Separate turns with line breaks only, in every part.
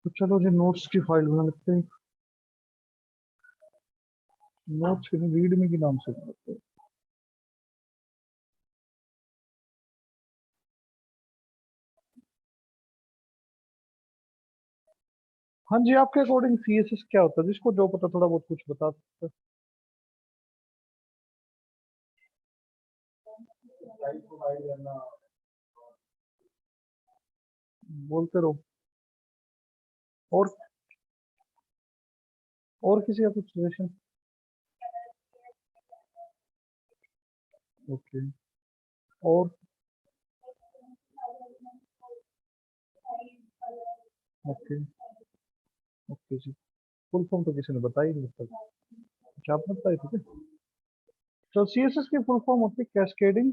तो चलो जी नोट्स की फाइल बना लेते हैं। नोट्स के रीडमी के नाम से बना लेते हैं। हाँ जी, आपके अकॉर्डिंग सीएसएस क्या होता है? जिसको जो पता थोड़ा बहुत कुछ बता सकते हैं। बोलते रहो। और किसी का कुछ सजेशन? ओके। और ओके। ओके जी। फुल फॉर्म तो किसी ने बताई नहीं अब तक। क्या आपने बताई थी क्या? तो सीएसएस की फुल फॉर्म होती है कैस्केडिंग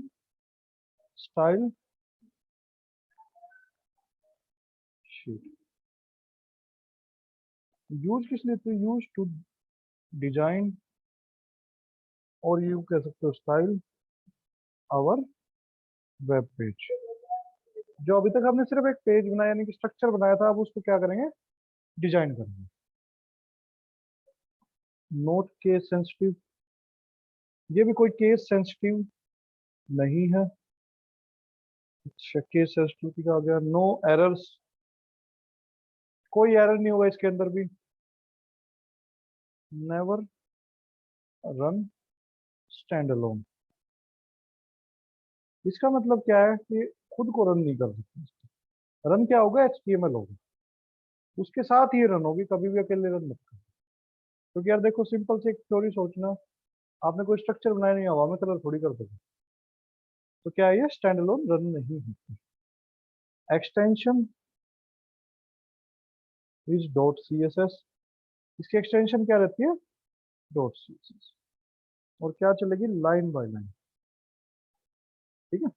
स्टाइल शीट। यूज किस लिए? तो यूज टू डिजाइन, और यू कह सकते हो स्टाइल आवर वेब पेज। जो अभी तक हमने सिर्फ एक पेज बनाया यानी कि स्ट्रक्चर बनाया था, अब उसको क्या करेंगे? डिजाइन करेंगे। नोट केस सेंसिटिव, ये भी कोई केस सेंसिटिव नहीं है। अच्छा, केस सेंसिटिविटी का आ गया। नो एरर्स, कोई एरर नहीं होगा इसके अंदर भी। नेवर रन स्टैंड अलोन, इसका मतलब क्या है कि खुद को रन नहीं कर सकते। रन क्या होगा? एचटीएमएल होगा, उसके साथ ही रन होगी, कभी भी अकेले रन मत करो। क्योंकि यार देखो, सिंपल से एक थ्योरी सोचना, आपने कोई स्ट्रक्चर बनाया नहीं, हवा में कलर थोड़ी कर दोगे। तो क्या है? ये स्टैंड अलोन रन नहीं होती। Extension is dot C S S, इसकी एक्सटेंशन क्या रहती है? Dot C S S. और क्या चलेगी? Line by line. ठीक है,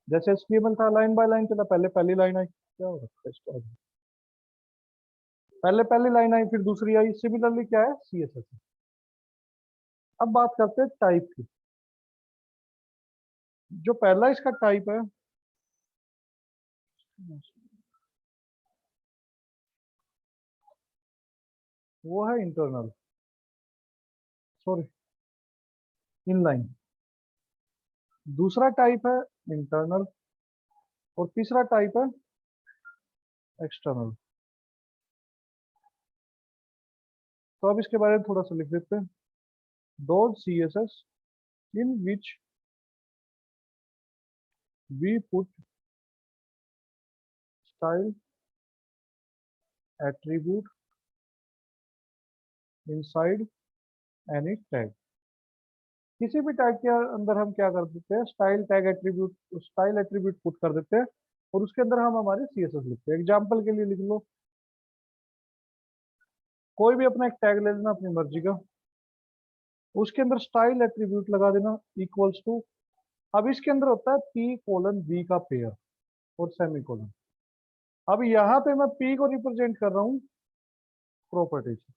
जैसे एचटीएमएल था लाइन बाय लाइन चला, पहले पहली लाइन आई, क्या हो रखा है इसका? पहले पहली लाइन आई, फिर दूसरी आई। सिमिलरली क्या है? C S S. अब बात करते हैं टाइप की। जो पहला इसका टाइप है, वो है इंटरनल, सॉरी इनलाइन। दूसरा टाइप है इंटरनल, और तीसरा टाइप है एक्सटर्नल। तो अब इसके बारे में थोड़ा सा लिख देते हैं। Those C S S in which we put style attribute inside any tag. किसी भी टैग के अंदर हम क्या कर देते हैं? Style tag attribute, style attribute put कर देते हैं, और उसके अंदर हम हमारे सीएसएस लिखते हैं। एग्जांपल के लिए लिख लो, कोई भी अपना एक टैग ले लेना अपनी मर्जी का, उसके अंदर स्टाइल एट्रीब्यूट लगा देना इक्वल्स टू। अब इसके अंदर होता है पी कोलन वी का पेयर और सेमी कोलन। अब यहाँ पे मैं पी को रिप्रेजेंट कर रहा हूँ प्रॉपर्टी से।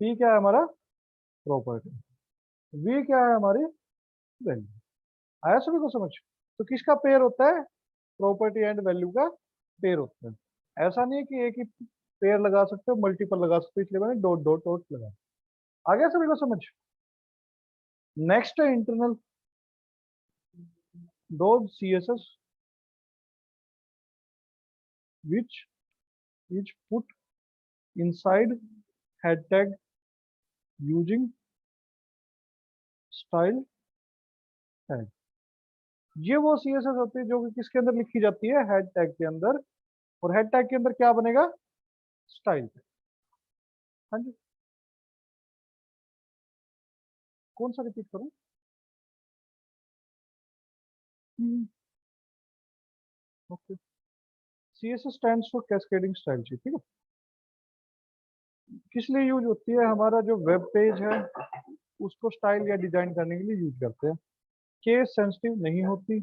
पी क्या है हमारा? प्रॉपर्टी। वी क्या है हमारी? वैल्यू। आया सभी को समझ? तो किसका पेयर होता है? प्रॉपर्टी एंड वैल्यू का पेयर होता है। ऐसा नहीं है कि एक ही पेयर लगा सकते हो, मल्टीपल लगा सकते हो, इसलिए मैंने डॉट डॉट डॉट लगा। आ गया सभी को समझ? नेक्स्ट है internal. Dot C S S which is put inside head tag using style tag. ये वो सी एस एस होती है जो कि किसके अंदर लिखी जाती है? हेड टैग के अंदर। और हेड टैग के अंदर क्या बनेगा? Style tag. हाँ जी। कौन सा रिपीट करूं? Okay. C S S stand for cascading style sheet. ठीक है, किस लिए यूज होती है? हमारा जो वेब पेज है उसको स्टाइल या डिजाइन करने के लिए यूज करते हैं। केस सेंसिटिव नहीं होती।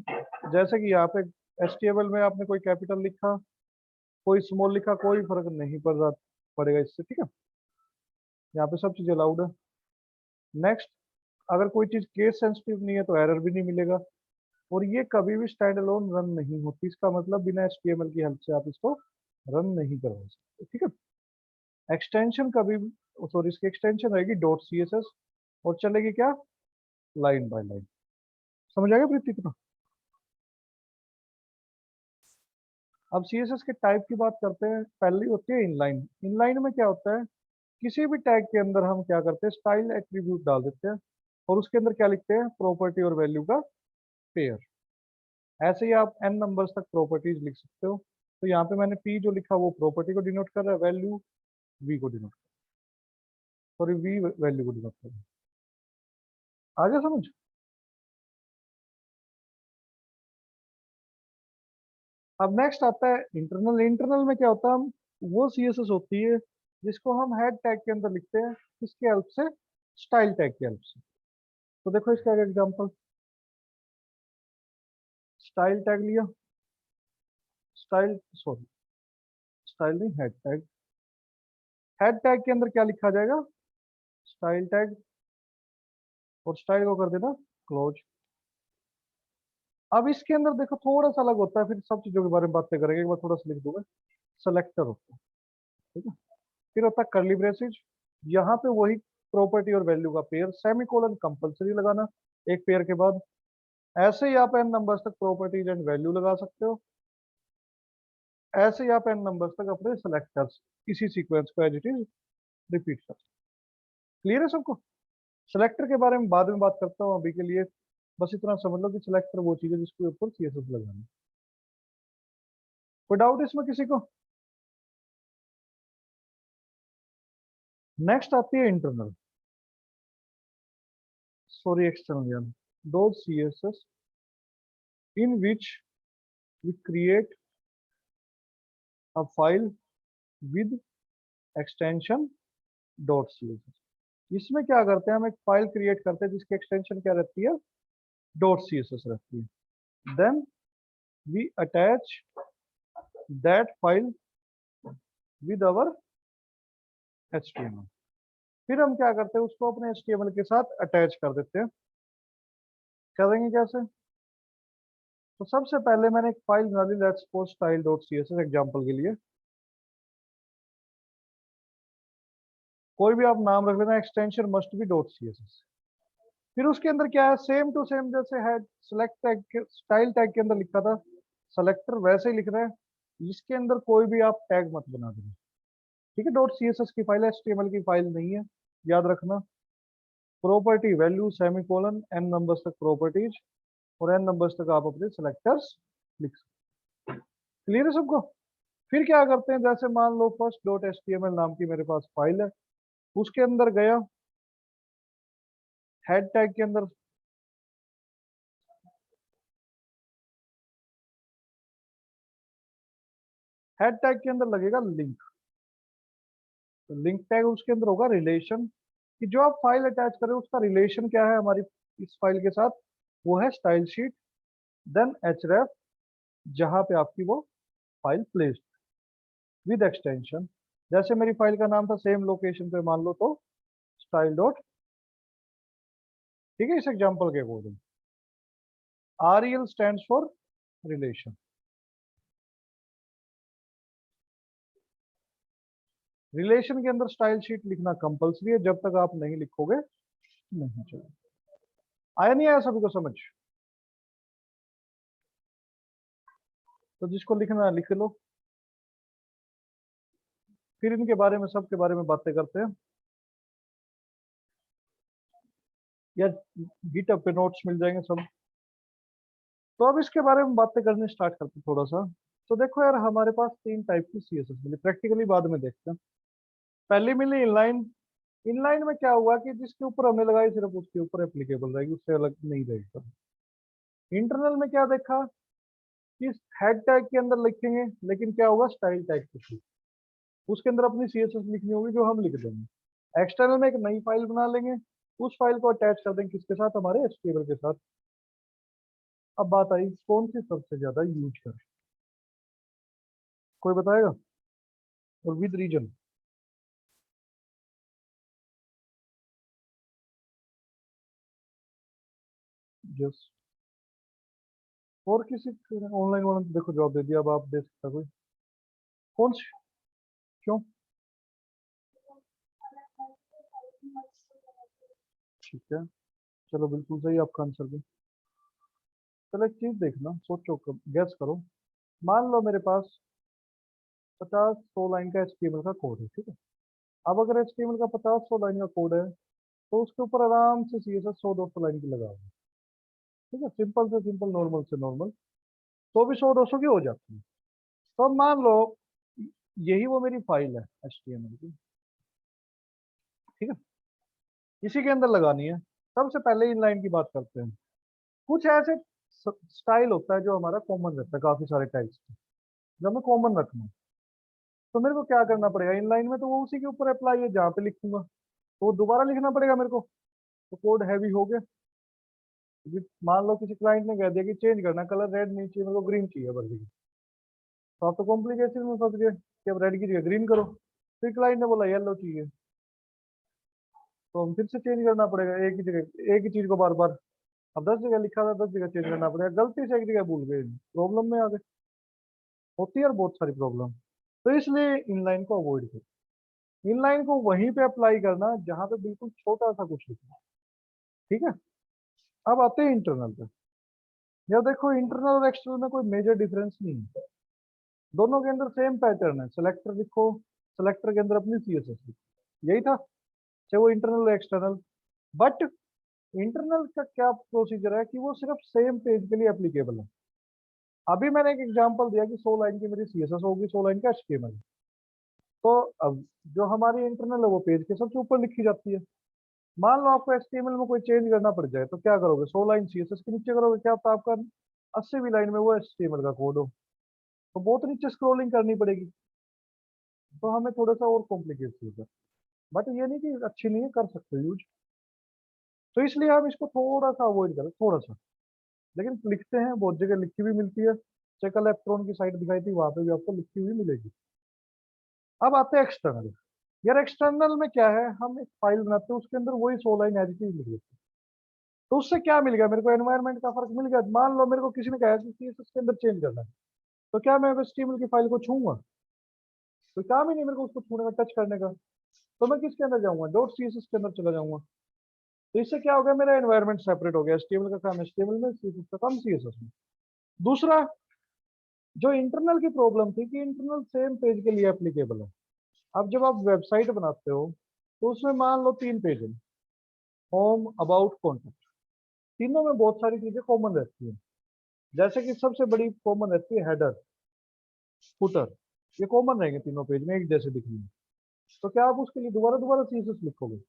जैसे कि यहाँ पे एचटीएमएल में आपने कोई कैपिटल लिखा, कोई स्मॉल लिखा, कोई फर्क नहीं पड़ रहा पड़ेगा इससे। ठीक है, यहाँ पे सब चीज अलाउड है। नेक्स्ट, अगर कोई चीज केस सेंसिटिव नहीं है तो एरर भी नहीं मिलेगा। और ये कभी भी स्टैंड अलोन रन नहीं होती। इसका मतलब बिना HTML की हेल्प से आप इसको रन नहीं करवा सकते। ठीक है, एक्सटेंशन कभी, सॉरी, इसकी एक्सटेंशन रहेगी डॉट CSS और चलेगी क्या, लाइन बाय लाइन। समझ आएगा प्रीति कितना? अब CSS के टाइप की बात करते हैं। पहली होती है इनलाइन। इनलाइन में क्या होता है, किसी भी टैग के अंदर हम क्या करते हैं, स्टाइल एट्रीब्यूट डाल देते हैं और उसके अंदर क्या लिखते हैं, प्रॉपर्टी और वैल्यू का पेयर। ऐसे ही आप n नंबर्स तक प्रॉपर्टीज लिख सकते हो। तो यहाँ पे मैंने p जो लिखा वो प्रॉपर्टी को डिनोट कर रहा है, वैल्यू v को डिनोट, सॉरी v वैल्यू को डिनोट कर रहा है। आ गया समझ? अब नेक्स्ट आता है इंटरनल। इंटरनल में क्या होता है, हम वो CSS होती है जिसको हम हेड टैग के अंदर लिखते हैं, किसके हेल्प से, स्टाइल टैग की हेल्प से। तो देखो इसका एक एग्जांपल, स्टाइल टैग लिया, स्टाइल, सॉरी, स्टाइल नहीं, हेड टैग। हेड टैग के अंदर क्या लिखा जाएगा, स्टाइल टैग, और स्टाइल को कर देना क्लोज। अब इसके अंदर देखो थोड़ा सा अलग होता है, फिर सब चीजों के बारे में बातें करेंगे, एक बार थोड़ा सा लिख दूंगा। सेलेक्टर होता है, ठीक है। फिर होता है कर्ली ब्रेसेज, यहाँ पे वही प्रॉपर्टी और वैल्यू का पेयर, सेमीकोलन कंपलसरी लगाना एक पेयर के बाद। ऐसे ही आप n नंबर्स तक प्रॉपर्टीज एंड वैल्यू लगा सकते हो। ऐसे ही आप n नंबर्स तक अपने सेलेक्टर्स, इसी सीक्वेंस को एज इट इज रिपीट कर। क्लियर है सबको? सेलेक्टर के बारे में बाद में बात करता हूँ, अभी के लिए बस इतना समझ लो कि सिलेक्टर वो चीज है जिसके ऊपर CSS लगाना है। कोई डाउट इसमें किसी को? नेक्स्ट आती है इंटरनल, सॉरी एक्सटर्नल, यानी those CSS in which we create a file with extension .css। इसमें क्या करते हैं, हम एक फाइल क्रिएट करते हैं जिसकी एक्सटेंशन क्या रहती है, .css रहती है। Then we attach that file with our HTML। फिर हम क्या करते हैं, उसको अपने HTML के साथ अटैच कर देते हैं। करेंगे कैसे? तो सबसे पहले मैंने एक फाइल बना ली, लेट्स सपोज style.css एग्जांपल के लिए। कोई भी आप नाम रख लेना, एक्सटेंशन मस्ट बी .css। फिर उसके अंदर क्या है, सेम टू सेम जैसे है सेलेक्ट टैग, स्टाइल टैग के अंदर लिखा था सेलेक्टर, वैसे ही लिख रहे हैं। इसके अंदर कोई भी आप टैग मत बना देना, ठीक है। .css की फाइल है, HTML की फाइल नहीं है, याद रखना। Property value semicolon n numbers तक प्रॉपर्टीज और n नंबर्स तक आप अपने सेलेक्टर्स लिख सकते। क्लियर है सबको? फिर क्या करते हैं, जैसे मान लो फर्स्ट .html नाम की मेरे पास फाइल है, उसके अंदर गया, हेड टैग के अंदर, हेड टैग के अंदर लगेगा लिंक। तो लिंक टैग उसके अंदर होगा रिलेशन, कि जो आप फाइल अटैच करें उसका रिलेशन क्या है हमारी इस फाइल के साथ, वो है स्टाइल शीट। देन href, जहां पे आपकी वो फाइल प्लेस्ड विद एक्सटेंशन। जैसे मेरी फाइल का नाम था सेम लोकेशन पे, मान लो तो स्टाइल डॉट, ठीक है, इस एग्जांपल के according. REL stands for relation. Relation के अंदर स्टाइल शीट लिखना कंपलसरी है, जब तक आप नहीं लिखोगे नहीं चलेगा। आया नहीं आया सभी को समझ? तो जिसको लिखना है लिख लो। फिर इनके बारे में, सब के बारे में बातें करते हैं। या गिटहब पे नोट्स मिल जाएंगे सब। तो अब इसके बारे में बातें करने स्टार्ट करते हैं थोड़ा सा। तो देखो यार, हमारे पास तीन टाइप की CSS मिली, प्रैक्टिकली बाद में देखते हैं। पहली मिली इनलाइन। इनलाइन में क्या हुआ कि जिसके ऊपर हमने लगाई सिर्फ उसके ऊपर एप्लीकेबल रहेगी, उससे अलग नहीं रहेगी। इंटरनल में क्या देखा कि हेड टैग के अंदर लिखेंगे, लेकिन क्या होगा, स्टाइल टैग के थ्रू उसके अंदर अपनी CSS लिखनी होगी जो हम लिख देंगे। एक्सटर्नल में एक नई फाइल बना लेंगे, उस फाइल को अटैच कर देंगे किसके साथ, हमारे HTML के साथ। अब बात आई कौन सी सबसे ज्यादा यूज करें, कोई बताएगा? और विद रीजन। यस, और किसी ऑनलाइन वाले ने देखो जॉब दे दिया, अब आप दे सकता कोई? कौन सी? क्यों? ठीक है, चलो बिल्कुल सही आपका आंसर भी। चलो एक चीज देखना, सोचो, गैस करो। मान लो मेरे पास 50-100 लाइन का HTML का कोड है, ठीक है। अब अगर HTML का 50-100 लाइन का कोड है, तो उसके ऊपर आराम से CSS 100-200 लाइन की लगा हुआ, ठीक है, सिंपल से सिंपल, नॉर्मल से नॉर्मल, तो भी 100-200 की हो जाती है। तो अब मान लो यही वो मेरी फाइल है HTML की, ठीक है, इसी के अंदर लगानी है। सबसे पहले इन लाइन की बात करते हैं। कुछ ऐसे स्टाइल होता है जो हमारा कॉमन रहता है काफी सारे टाइप्स, जो हमें कॉमन रखना है। तो मेरे को क्या करना पड़ेगा इन लाइन में, तो वो उसी के ऊपर अप्लाई है जहाँ पे लिखूंगा, तो वो दोबारा लिखना पड़ेगा मेरे को, तो कोड हैवी हो गया। क्योंकि मान लो किसी क्लाइंट ने कह दिया कि चेंज करना, कलर रेड नहीं चाहिए, मेरे को ग्रीन चाहिए बस, तो आप तो कॉम्प्लिकेशन में फंस गए कि अब रेड की जगह ग्रीन करो। फिर क्लाइंट ने बोला येलो चाहिए, तो हम फिर से चेंज करना पड़ेगा एक ही जगह, एक ही चीज को बार बार। अब 10 जगह लिखा था, 10 जगह चेंज करना पड़ेगा, गलती से एक जगह भूल गए, प्रॉब्लम में आ गए। होती है यार बहुत सारी प्रॉब्लम। तो इसलिए इनलाइन को अवॉइड करो। इनलाइन को वहीं पे अप्लाई करना जहां पे बिल्कुल छोटा सा कुछ लिखना, ठीक है। अब आते हैं इंटरनल पे। यार देखो, इंटरनल और एक्सटर्नल में कोई मेजर डिफरेंस नहीं है, दोनों के अंदर सेम पैटर्न है। सेलेक्टर लिखो, सेलेक्टर के अंदर अपनी CSS लिखो, यही था, चाहे वो इंटरनल या एक्सटर्नल। बट इंटरनल का क्या प्रोसीजर है कि वो सिर्फ सेम पेज के लिए एप्लीकेबल है। अभी मैंने एक एग्जांपल दिया कि 100 लाइन की मेरी CSS होगी, 100 लाइन का HTML। तो अब जो हमारी इंटरनल है वो पेज के सबसे ऊपर लिखी जाती है। मान लो आपको HTML में कोई चेंज करना पड़ जाए, तो क्या करोगे? 100 लाइन CSS के नीचे करोगे, क्या पता आपका 80वीं लाइन में वो HTML का कोड हो, तो बहुत नीचे स्क्रोलिंग करनी पड़ेगी, तो हमें थोड़ा सा और कॉम्प्लिकेट होगा। बट ये नहीं कि अच्छी नहीं है, कर सकते हो यूज। तो इसलिए हम इसको थोड़ा सा अवॉइड करें, थोड़ा सा। लेकिन लिखते हैं, बहुत जगह लिखी हुई मिलती है। चेक इलेक्ट्रॉन की साइट दिखाई थी, वहां पे भी आपको लिखी हुई मिलेगी। अब आते हैं एक्सटर्नल। यार एक्सटर्नल में क्या है, हम एक फाइल बनाते हैं, उसके अंदर वही 100 लाइन एज इट इज लिख देते हैं। तो उससे क्या मिल गया मेरे को? एनवायरनमेंट का फर्क मिल गया। मान लो मेरे को किसी ने कहा कि CSS के अंदर चेंज करना है, तो क्या मैं HTML की फाइल को छूंगा? तो काम ही नहीं मेरे को उसको छूने का, टच करने का। तो मैं किसके अंदर जाऊंगा? .css के अंदर चला जाऊंगा। तो इससे क्या हो गया, मेरा एनवायरनमेंट सेपरेट हो गया। HTML का काम HTML में, CSS का काम CSS में। दूसरा, जो इंटरनल की प्रॉब्लम थी कि इंटरनल सेम पेज के लिए एप्लीकेबल है। अब जब आप वेबसाइट बनाते हो, तो उसमें मान लो 3 पेज है, होम, अबाउट, कॉन्टेक्ट। तीनों में बहुत सारी चीजें कॉमन रहती हैं। जैसे कि सबसे बड़ी कॉमन रहती है हेडर, फुटर, ये कॉमन रहेंगे तीनों पेज में, एक जैसे दिखने में। तो क्या आप उसके लिए दोबारा दोबारा CSS लिखोगे?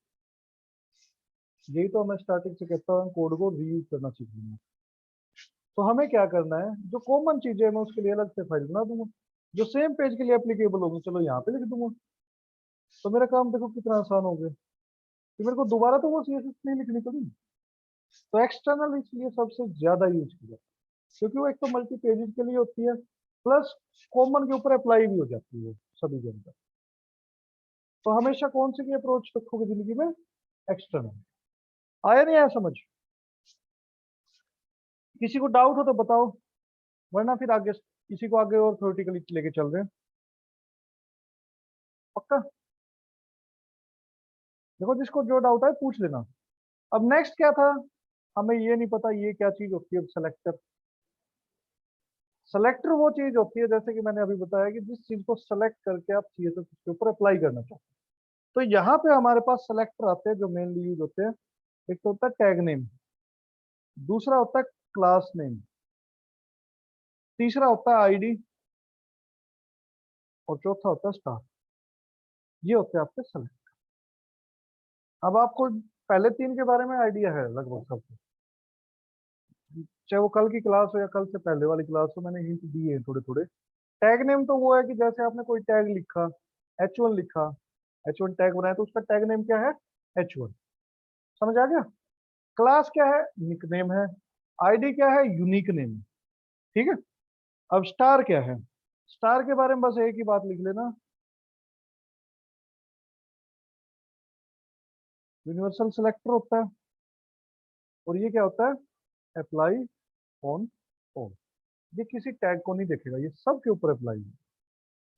यही तो मैं स्टार्टिंग से कहता हूँ, कोड को रीयूज करना सीखना है। तो हमें क्या करना है, जो कॉमन चीजें हैं मैं उसके लिए अलग से फाइल बना दूंगा, जो सेम पेज के लिए एप्लीकेबल होगी, चलो यहाँ पे लिख दूंगा। तो मेरा काम देखो कितना आसान हो गया, कि मेरे को दोबारा तो वो CSS नहीं लिखनी पड़ी। तो एक्सटर्नल इसलिए सबसे ज्यादा यूज किया, क्योंकि वो एक तो मल्टी पेजेस के लिए होती है, प्लस कॉमन के ऊपर अप्लाई भी हो जाती है सभी के अंदर। तो हमेशा कौन सी की अप्रोच रखोगे जिंदगी में? एक्सटर्नल। आया नहीं आया समझ? किसी को डाउट हो तो बताओ, वरना फिर आगे किसी को आगे और थ्योरेटिकली लेके चल रहे हैं। पक्का? देखो, जिसको जो डाउट है पूछ लेना। अब नेक्स्ट क्या था, हमें ये नहीं पता ये क्या चीज होती है सेलेक्टर। सेलेक्टर वो चीज होती है, जैसे कि मैंने अभी बताया, कि जिस चीज को सेलेक्ट करके आप CSS के ऊपर अप्लाई करना चाहते हैं। तो यहाँ पे हमारे पास सेलेक्टर आते हैं जो मेनली यूज होते हैं। एक तो होता है टैग नेम, दूसरा होता है क्लास नेम, तीसरा होता है ID, और चौथा होता है स्टार। ये होते हैं आपके सेलेक्ट। अब आपको पहले 3 के बारे में आइडिया है लगभग सबको, चाहे वो कल की क्लास हो या कल से पहले वाली क्लास हो, मैंने हिंट दिए हैं थोड़े थोड़े। टैग नेम तो वो है कि जैसे आपने कोई टैग लिखा, H1 लिखा, H1 टैग बनाया, तो उसका टैग नेम क्या है? H1। समझ आ गया? क्लास क्या है? निकनेम है। ID क्या है? Unique name. ठीक है। अब स्टार क्या है? स्टार के बारे में बस एक ही बात लिख लेना, यूनिवर्सल सिलेक्टर होता है। और ये क्या होता है? Apply on all. ये किसी टैग को नहीं देखेगा, ये सब के ऊपर अप्लाई है।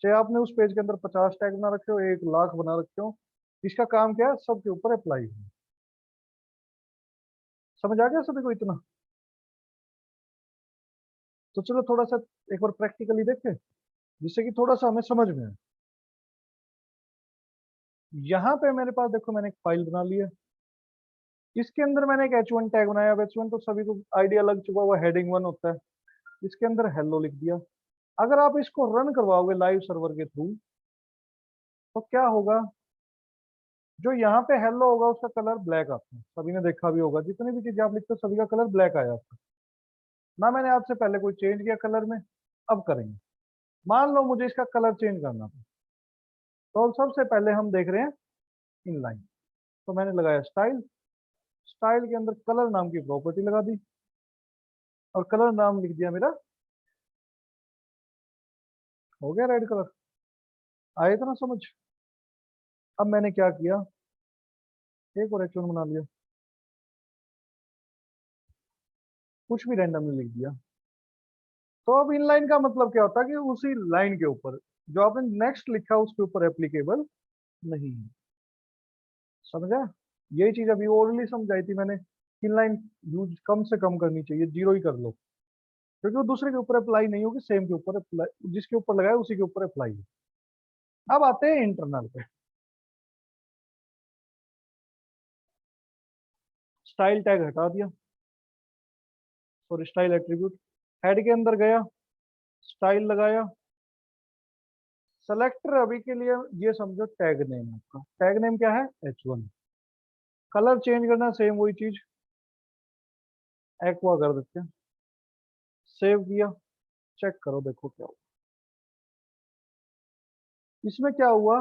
चाहे आपने उस पेज के अंदर 50 टैग बना रखे हो, 1 लाख बना रखे हो, इसका काम क्या है, सबके ऊपर अप्लाई है। समझ आ गया सभी को इतना? तो चलो थोड़ा सा एक बार प्रैक्टिकली देखें, जिससे कि थोड़ा सा हमें समझ में आए। यहाँ पे मेरे पास देखो, मैंने एक फाइल बना ली है, इसके अंदर मैंने एक H1 टैग बनाया। अब H1 तो सभी को आइडिया लग चुका, वो हेडिंग 1 होता है। इसके अंदर हेलो लिख दिया। अगर आप इसको रन करवाओगे लाइव सर्वर के थ्रू, तो क्या होगा, जो यहाँ पे हेलो होगा उसका कलर ब्लैक आता है। सभी ने देखा भी होगा, जितनी भी चीजें आप लिखते हो सभी का कलर ब्लैक आ जाता है ना। मैंने आपसे पहले कोई चेंज किया कलर में, अब करेंगे। मान लो मुझे इसका कलर चेंज करना था, तो सबसे पहले हम देख रहे हैं इनलाइन। तो मैंने लगाया स्टाइल, स्टाइल के अंदर कलर नाम की प्रॉपर्टी लगा दी, और कलर नाम लिख दिया मेरा, हो गया रेड कलर। आया था ना समझ? अब मैंने क्या किया, एक और H1 बना लिया, कुछ भी रैंडमली लिख दिया। तो अब इनलाइन का मतलब क्या होता है, कि उसी लाइन के ऊपर जो आपने नेक्स्ट लिखा उसके ऊपर एप्लीकेबल नहीं है। समझा? यही चीज अभी ओरली समझाई थी मैंने, इनलाइन यूज कम से कम करनी चाहिए, 0 ही कर लो, क्योंकि वो दूसरे के ऊपर अप्लाई नहीं होगी, सेम के ऊपर अप्लाई, जिसके ऊपर लगाया उसी के ऊपर अप्लाई है। अब आते हैं इंटरनल पे। स्टाइल टैग हटा दिया, और स्टाइल एट्रीब्यूट हेड के अंदर गया, स्टाइल लगाया। सेलेक्टर अभी के लिए ये समझो टैग नेम, आपका टैग नेम क्या है, H1। कलर चेंज करना, सेम वही चीज, एक्वा कर देते हैं। सेव किया, चेक करो, देखो क्या हुआ। इसमें क्या हुआ,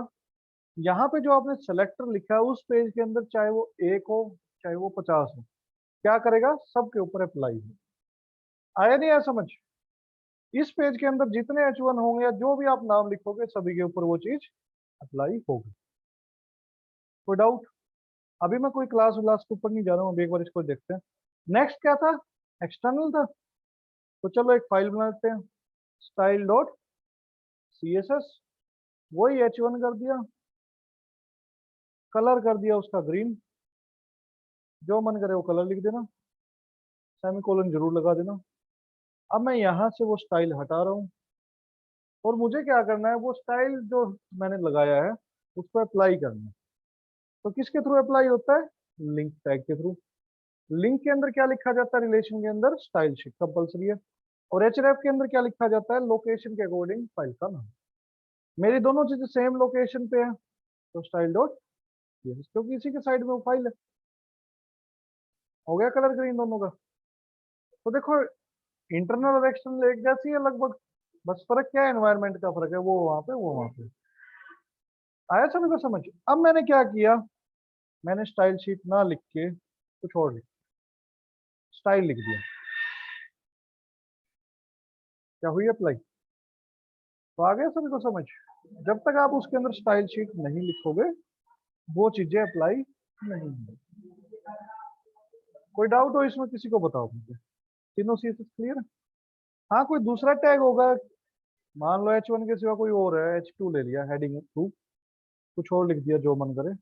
यहाँ पे जो आपने सेलेक्टर लिखा है उस पेज के अंदर, चाहे वो 1 हो चाहे वो 50 हो, क्या करेगा, सबके ऊपर अप्लाई है। आया नहीं आया समझ? इस पेज के अंदर जितने H1 होंगे या जो भी आप नाम लिखोगे, सभी के ऊपर वो चीज अप्लाई होगी। कोई डाउट? अभी मैं कोई क्लास व्लास के ऊपर नहीं जा रहा हूँ, अभी एक बार इसको देखते हैं। नेक्स्ट क्या था, एक्सटर्नल था। तो चलो एक फाइल बनाते हैं, स्टाइल डॉट CSS, वही H1 कर दिया, कलर कर दिया उसका ग्रीन, जो मन करे वो कलर लिख देना, सेमीकोलन जरूर लगा देना। अब मैं यहाँ से वो स्टाइल हटा रहा हूँ, और मुझे क्या करना है, वो स्टाइल जो मैंने लगाया है उसको अप्लाई करना है। तो किसके थ्रू अप्लाई होता है, लिंक टैग के थ्रू। लिंक के अंदर क्या लिखा जाता है, रिलेशन के अंदर स्टाइल शीट कंपलसरी है। और एचरेफ के अंदर क्या लिखा जाता है, लोकेशन के अकॉर्डिंग फाइल का नाम। मेरी दोनों चीजें सेम लोकेशन पे है, तो स्टाइल डॉट क्योंकि इसी के साइड में वो फाइल है। हो गया कलर ग्रीन दोनों का। तो देखो, इंटरनल और एक्सटर्नल एक जैसी है लगभग, बस फर्क क्या है, एनवायरनमेंट का फर्क है, वो वहां पे वो वहां पे। आया सभी को समझ? अब मैंने क्या किया, मैंने स्टाइल शीट ना लिख के कुछ और लिख, स्टाइल लिख दिया। क्या हुई अप्लाई? तो आ गया सभी को समझ? जब तक आप उसके अंदर स्टाइल शीट नहीं लिखोगे, वो चीजें अप्लाई नहीं होंगी। कोई डाउट हो इसमें, किसी को बताओ मुझे। तीनों CSS क्लियर है? हाँ, कोई दूसरा टैग होगा, मान लो H1 के सिवा कोई और है, H2 ले लिया, हेडिंग 2 कुछ और लिख दिया, जो मन करे,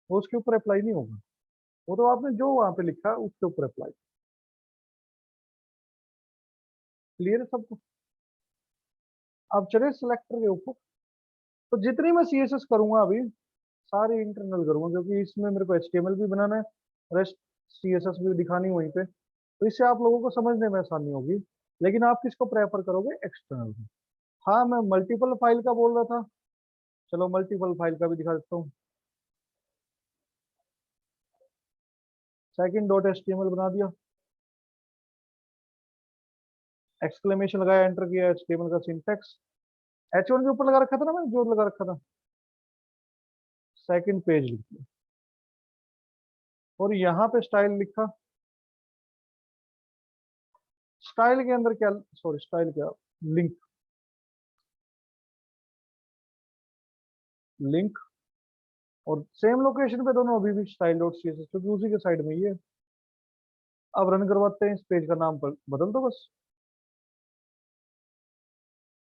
वो उसके ऊपर अप्लाई नहीं होगा। वो तो आपने जो वहां पे लिखा है उसके ऊपर अप्लाई। क्लियर है सबको? अब चले सिलेक्टर के ऊपर। तो जितनी मैं CSS करूंगा अभी, सारी इंटरनल करूंगा, क्योंकि इसमें मेरे को HTML भी बनाना है, रेस्ट CSS भी दिखानी वहीं पे, तो इससे आप लोगों को समझने में आसानी होगी। लेकिन आप किसको प्रेफर करोगे, एक्सटर्नल। हाँ, मैं मल्टीपल फाइल का बोल रहा था, चलो मल्टीपल फाइल का भी दिखा देता हूँ। सेकंड डॉट HTML बना दिया, एक्सक्लेमेशन लगाया, एंटर किया, HTML का सिंटेक्स H1 के ऊपर लगा रखा था ना मैंने, जो लगा रखा था, सेकंड पेज लिख दिया, और यहाँ पे स्टाइल लिखा। स्टाइल के अंदर क्या, सॉरी स्टाइल क्या, लिंक, लिंक, और सेम लोकेशन पे दोनों अभी भी स्टाइल डॉट CSS, क्योंकि उसी के साइड में ही है। अब रन करवाते हैं, इस पेज का नाम पर बदल दो बस।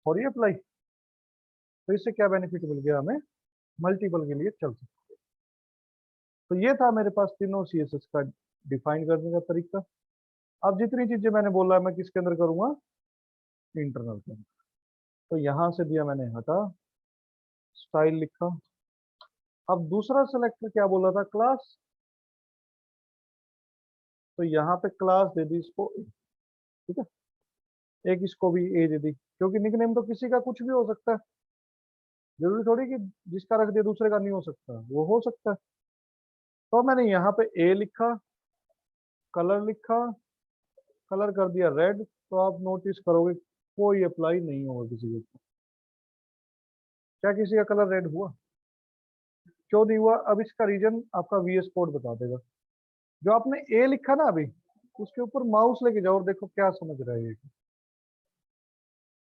और ये अप्लाई, तो इससे क्या बेनिफिट मिल गया हमें, मल्टीपल के लिए चल सकते। तो ये था मेरे पास तीनों सीएसएस का डिफाइन करने का तरीका। अब जितनी चीजें मैंने बोला मैं किसके अंदर करूंगा, इंटरनल के अंदर। तो यहां से दिया मैंने हटा, स्टाइल लिखा। अब दूसरा सेलेक्टर क्या बोला था, क्लास, तो यहाँ पे क्लास दे दी इसको A, ठीक है, एक इसको भी ए दे दी, क्योंकि निकनेम तो किसी का कुछ भी हो सकता है, जरूरी थोड़ी कि जिसका रख दिया दूसरे का नहीं हो सकता, वो हो सकता है। तो मैंने यहाँ पे ए लिखा, कलर लिखा, कलर कर दिया रेड, तो आप नोटिस करोगे कोई अप्लाई नहीं होगा किसी के ऊपर। क्या किसी का कलर रेड हुआ, क्यों नहीं हुआ, अब इसका रीजन आपका वीएस कोड बता देगा। जो आपने ए लिखा ना अभी, उसके ऊपर माउस लेके जाओ और देखो क्या समझ रहा है ये,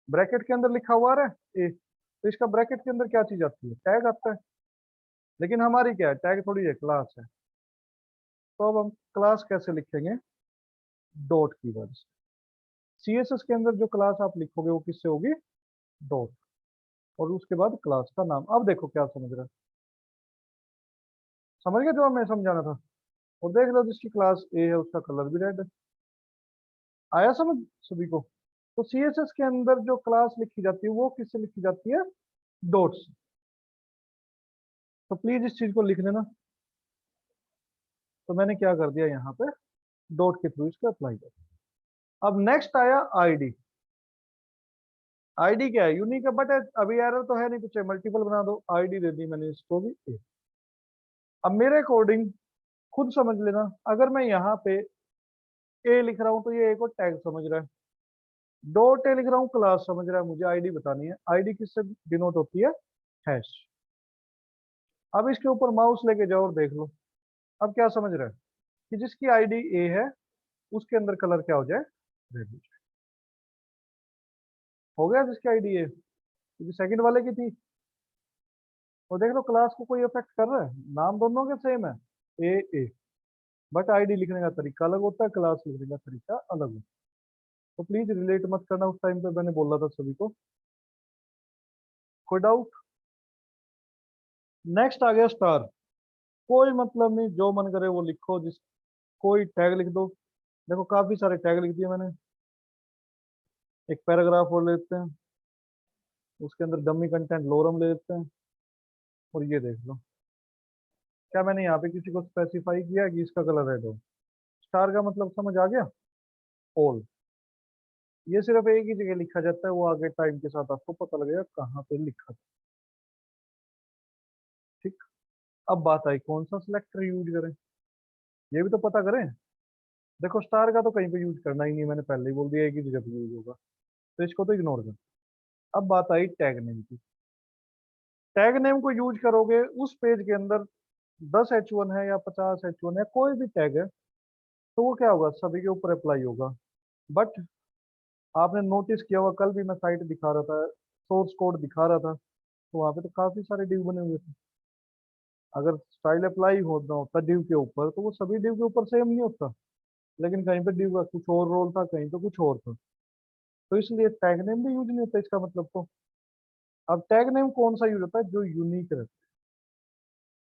ब्रैकेट के अंदर लिखा हुआ है ए, तो इसका ब्रैकेट के अंदर क्या चीज आती है, टैग आता है। लेकिन हमारी क्या है, टैग थोड़ी है, क्लास है। तो अब हम क्लास कैसे लिखेंगे, डॉट कीवर्ड से। सीएसएस के अंदर जो क्लास आप लिखोगे वो किससे होगी, डॉट, और उसके बाद क्लास का नाम। अब देखो क्या समझ रहा है, समझ गया जो मैं समझाना था। और देख लो जिसकी क्लास ए है उसका कलर भी रेड है, आया समझ सभी को। तो सीएसएस के अंदर जो क्लास लिखी जाती है वो किससे लिखी जाती है, डॉट से। तो प्लीज इस चीज को लिख लेना। तो मैंने क्या कर दिया यहाँ पे, डॉट के थ्रू इसको अप्लाई कर। अब नेक्स्ट आया आईडी। आईडी क्या है, यूनिक है, बट अभी एरर तो है नहीं कुछ, मल्टीपल बना दो, आईडी दे दी मैंने इसको भी ए। अब मेरे अकॉर्डिंग खुद समझ लेना, अगर मैं यहाँ पे ए लिख रहा हूँ तो ये ए को टैग समझ रहा है, डॉट ए लिख रहा हूँ क्लास समझ रहा है, मुझे आईडी बतानी है। आईडी किससे डिनोट होती है, हैश। अब इसके ऊपर माउस लेके जाओ और देख लो, अब क्या समझ रहा है कि जिसकी आईडी ए है उसके अंदर कलर क्या हो जाए, रेड हो जाए। हो गया जिसकी आईडी ए, क्योंकि सेकंड वाले की थी। और देख लो क्लास को कोई इफेक्ट कर रहा है, नाम दोनों के सेम है, ए ए, बट आईडी लिखने का तरीका अलग होता है, क्लास लिखने का तरीका अलग होता है। तो प्लीज रिलेट मत करना, उस टाइम पे मैंने बोला था सभी को। कोई डाउट। नेक्स्ट आ गया स्टार। कोई मतलब नहीं, जो मन करे वो लिखो, जिस कोई टैग लिख दो। देखो काफी सारे टैग लिख दिए मैंने। एक पैराग्राफ और लेते हैं, उसके अंदर डमी कंटेंट लोरम ले लेते हैं। और ये देख लो, क्या मैंने यहाँ पे किसी को स्पेसिफाई किया कि इसका कलर रेड हो। स्टार का मतलब समझ आ गया, ऑल। ये सिर्फ एक ही जगह लिखा जाता है, वो आगे टाइम के साथ आपको पता लगेगा कहाँ पे लिखा था। ठीक। अब बात आई कौन सा सिलेक्टर यूज करें, ये भी तो पता करें। देखो स्टार का तो कहीं पे यूज करना ही नहीं, मैंने पहले ही बोल दिया एक ही जगह पे यूज होगा, तो इसको तो इग्नोर कर। अब बात आई टैग नेम की। टैग नेम को यूज करोगे उस पेज के अंदर, 10H1 है या 50H1 है, कोई भी टैग है, तो वो क्या होगा, सभी के ऊपर अप्लाई होगा। बट आपने नोटिस किया होगा, कल भी मैं साइट दिखा रहा था, सोर्स कोड दिखा रहा था, तो वहां पे तो काफी सारे डिव बने हुए थे। अगर स्टाइल अप्लाई होता होता डिव के ऊपर, तो वो सभी डिव के ऊपर सेम नहीं होता, लेकिन कहीं पे डिव का कुछ और रोल था, कहीं पे कुछ और था। तो इसलिए टैग नेम भी यूज नहीं होता इसका मतलब तो। अब टैग नेम कौन सा यूज होता है, जो यूनिक रहता है।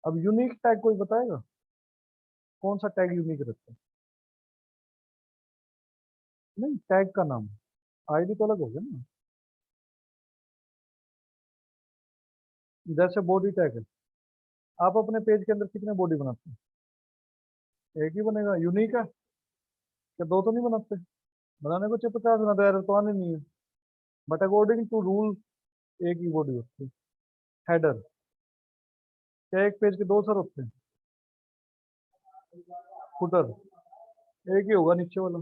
अब यूनिक टैग कोई बताएगा, कौन सा टैग यूनिक रहता है। नहीं, टैग का नाम, आईडी तो अलग हो गया ना। जैसे बॉडी टैग है, आप अपने पेज के अंदर कितने बॉडी बनाते हैं, एक ही बनेगा, यूनिक है, क्या दो तो नहीं बनाते। बनाने को चाहे 50 बना दो, एरर तो आने नहीं है। बट अकॉर्डिंग टू रूल एक ही बॉडी होती है। हेडर, क्या एक पेज के दो सर होते हैं। फुटर, एक ही होगा नीचे वाला।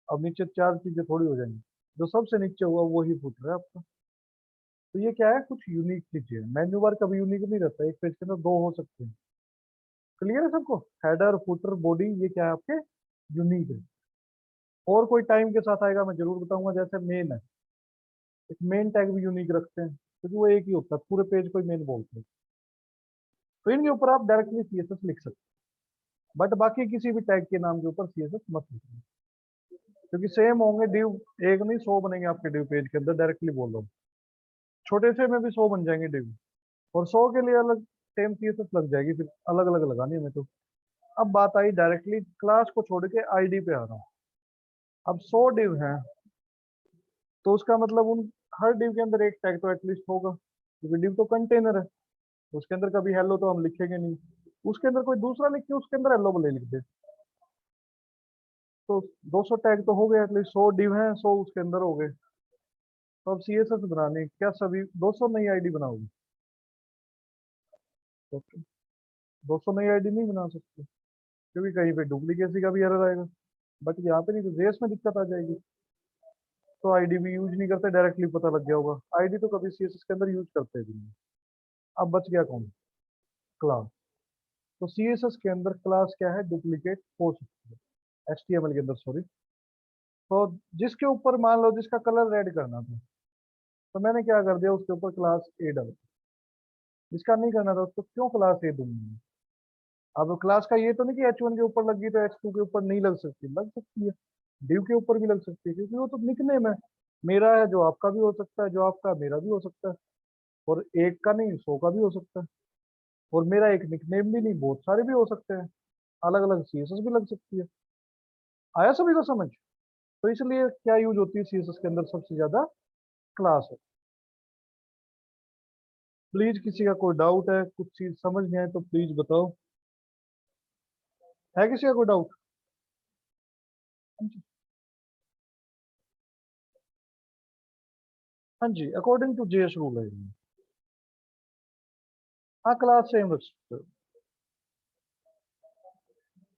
अब नीचे चार चीजें थोड़ी हो जाएंगी, जो सबसे नीचे हुआ वही फुटर है आपका। तो ये क्या है, कुछ यूनिक चीजें है। मेन्यू बार कभी यूनिक नहीं रहता, एक पेज के अंदर दो हो सकते हैं। क्लियर है सबको, हेडर फुटर बॉडी ये क्या है आपके, यूनिक है। और कोई टाइम के साथ आएगा मैं जरूर बताऊंगा, जैसे मेन है, एक मेन टैग भी यूनिक रखते हैं, क्योंकि वो एक ही होता है, पूरे पेज को मेन बोलते हैं। तो इनके ऊपर आप डायरेक्टली सीएसएस लिख सकते हैं, बट बाकी किसी भी टैग के नाम के ऊपर सीएसएस मत लिखना, क्योंकि सेम होंगे डिव, एक नहीं 100 बनेंगे आपके डिव पेज के अंदर, डायरेक्टली बोल रहा हूँ। छोटे से में भी 100 बन जाएंगे डिव, और 100 के लिए अलग सेम सीएसएस लग जाएगी, फिर अलग अलग लगानी है हमें तो। अब बात आई डायरेक्टली क्लास को छोड़ के आईडी पे आ रहा हूँ। अब 100 डिव हैं, तो उसका मतलब उन हर डिव के अंदर एक टैग तो एटलीस्ट होगा, क्योंकि डिव तो कंटेनर है, उसके अंदर कभी हेलो तो हम लिखेंगे नहीं। उसके अंदर कोई दूसरा लिख के उसके अंदर हेलो बोले लिख दे, तो 200 टैग तो हो गए, एटलीस्ट 100 डिव हैं, 100 उसके अंदर हो गए। तो अब सीएसएस बनाने क्या सभी 200 नई आईडी बनाओगे? तो 200 नई आईडी नहीं बना सकते, क्योंकि कहीं पे डुप्लीकेसी का भी एरर आएगा। बट यहाँ पे नहीं, तो जेएस में दिक्कत आ जाएगी। तो आईडी भी यूज नहीं करते, डायरेक्टली पता लग गया होगा। आईडी तो कभी सीएसएस के अंदर यूज करते भी नहीं। अब बच गया कौन? क्लास। तो सीएसएस के अंदर क्लास क्या है, डुप्लीकेट हो सकती है, एचटीएमएल के अंदर सॉरी। तो जिसके ऊपर मान लो जिसका कलर रेड करना था, तो मैंने क्या कर दिया, उसके ऊपर क्लास ए डाल। जिसका नहीं करना था उसको क्यों क्लास ए दूंगी? अब क्लास का ये तो नहीं कि H1 के ऊपर लगी तो H2 के ऊपर नहीं लग सकती, लग सकती है। डिव के ऊपर भी लग सकती है, क्योंकि वो तो निकनेम है। मेरा है जो आपका भी हो सकता है, जो आपका है मेरा भी हो सकता है। और एक का नहीं 100 का भी हो सकता है। और मेरा एक निकनेम भी नहीं, बहुत सारे भी हो सकते हैं। अलग अलग सीएसएस भी लग सकती है। आया सभी को समझ? तो इसलिए क्या यूज होती है सीएसएस के अंदर सबसे ज्यादा? क्लास है। प्लीज किसी का कोई डाउट है, कुछ चीज समझ नहीं आए तो प्लीज बताओ। है किसी का कोई डाउट? हाँ जी, अकॉर्डिंग टू जेएस रूल है ये। हाँ, क्लास सेम रख सकते हो।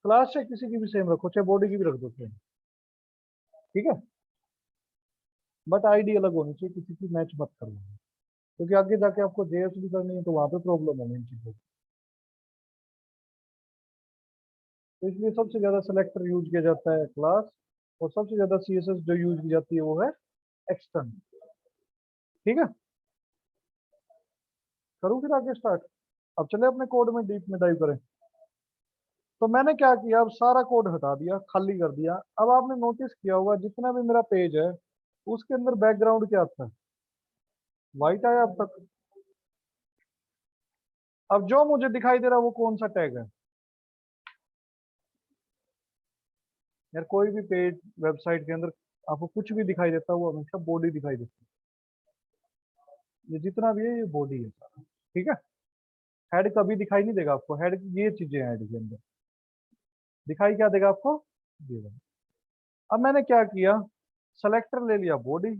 क्लास से किसी की भी सेम रखो, चाहे बॉडी की भी रख दो सेम। ठीक है। बट आईडी अलग होनी चाहिए, किसी की मैच मत करना, क्योंकि आगे जाके आपको जेएस भी करनी है तो वहां पे प्रॉब्लम होगी इन चीजों की। तो इसलिए सबसे ज्यादा सेलेक्टर यूज किया जाता है क्लास, और सबसे ज्यादा सीएसएस जो यूज की जाती है वो है एक्सटर्न। ठीक है। करूँ फिर आगे स्टार्ट? अब चले अपने कोड में डीप में डाइव करें। तो मैंने क्या किया, अब सारा कोड हटा दिया, खाली कर दिया। अब आपने नोटिस किया होगा जितना भी मेरा पेज है उसके अंदर बैकग्राउंड क्या आता है? व्हाइट आया अब तक। अब जो मुझे दिखाई दे रहा है वो कौन सा टैग है? यार कोई भी पेज वेबसाइट के अंदर आपको कुछ भी दिखाई देता है वो हमेशा बॉडी दिखाई देती है। ये जितना भी है ये बॉडी है सारा। ठीक है। हेड कभी दिखाई नहीं देगा आपको, हेड ये चीजें हैं हेड के अंदर। दिखाई क्या देगा आपको? ये वाला। अब मैंने क्या किया, सेलेक्टर ले लिया बॉडी।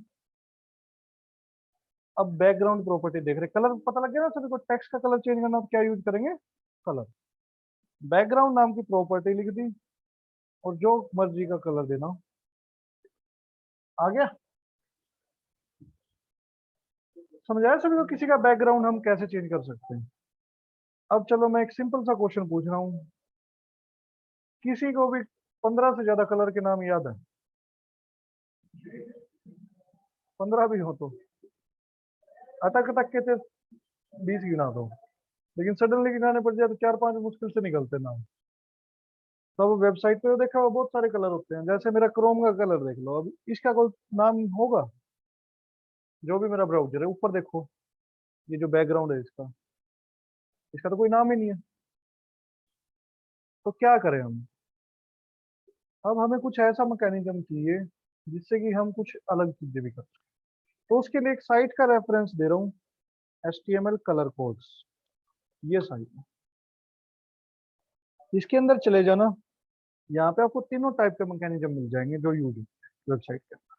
अब बैकग्राउंड प्रॉपर्टी देख रहे, कलर पता लग गया ना सभी को। टेक्स्ट का कलर चेंज करना तो क्या यूज करेंगे? कलर। बैकग्राउंड नाम की प्रॉपर्टी लिख दी, और जो मर्जी का कलर देना हो। आ गया? समझ आया सभी को किसी का बैकग्राउंड हम कैसे चेंज कर सकते हैं? अब चलो मैं एक सिंपल सा क्वेश्चन पूछ रहा हूँ। किसी को भी 15 से ज्यादा कलर के नाम याद है? 15 भी हो तो अटक अटक के थे 20 गिना दो। लेकिन सडनली गिनाने पड़ जाए तो 4-5 मुश्किल से निकलते नाम। तो अब वेबसाइट पे देखा हुआ बहुत सारे कलर होते हैं, जैसे मेरा क्रोम का कलर देख लो। अब इसका कोई नाम होगा? जो भी मेरा ब्राउजर है ऊपर देखो, ये जो बैकग्राउंड है इसका, इसका तो कोई नाम ही नहीं है। तो क्या करें हम? अब हमें कुछ ऐसा मैकेनिज्म चाहिए जिससे कि हम कुछ अलग चीजें भी कर सकें। तो उसके लिए एक साइट का रेफरेंस दे रहा हूँ, HTML कलर कोड्स। ये साइट है, इसके अंदर चले जाना। यहाँ पे आपको तीनों टाइप के मैकेनिज्म मिल जाएंगे जो यूज वेबसाइट के अंदर।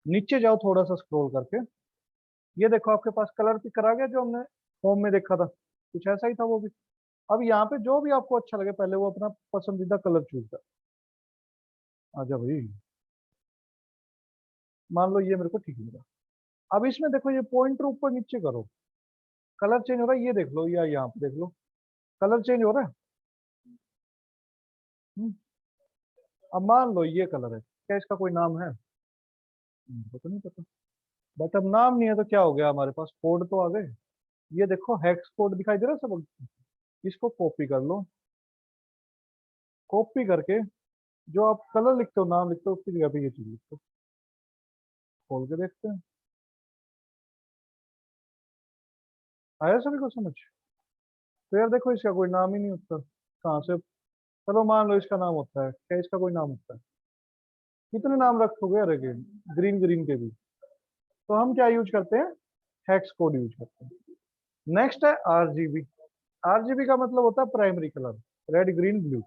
नीचे जाओ थोड़ा सा स्क्रॉल करके, ये देखो आपके पास कलर पिकर आ गया जो हमने होम में देखा था, कुछ ऐसा ही था वो भी। अब यहाँ पे जो भी आपको अच्छा लगे पहले वो अपना पसंदीदा कलर चूज कर। आजा भाई। मान लो ये मेरे को ठीक लगा। अब इसमें देखो ये पॉइंटर ऊपर नीचे करो, कलर चेंज हो रहा है, ये देख लो, या यहाँ पे देख लो कलर चेंज हो रहा है। हम्म, अब मान लो ये कलर है, क्या इसका कोई नाम है? तो नहीं पता। बट अब नाम नहीं है तो क्या हो गया, हमारे पास कोड तो आ गए। ये देखो हेक्स कोड दिखाई दे रहा है सब। इसको कॉपी कर लो। कॉपी करके जो आप कलर लिखते हो, नाम लिखते हो, उसकी जगह पे ये चीज लिखो। खोल के देखते हैं। आया सभी को समझ? तो यार देखो, इसका कोई नाम ही नहीं होता, कहाँ से? चलो मान लो इसका नाम होता है, क्या इसका कोई नाम होता है? कितने नाम रखोगे अरे के, ग्रीन ग्रीन के भी। तो हम क्या यूज करते हैं? हेक्स कोड यूज करते हैं। नेक्स्ट है आरजीबी। आरजीबी का मतलब होता है primary colour, red green blue.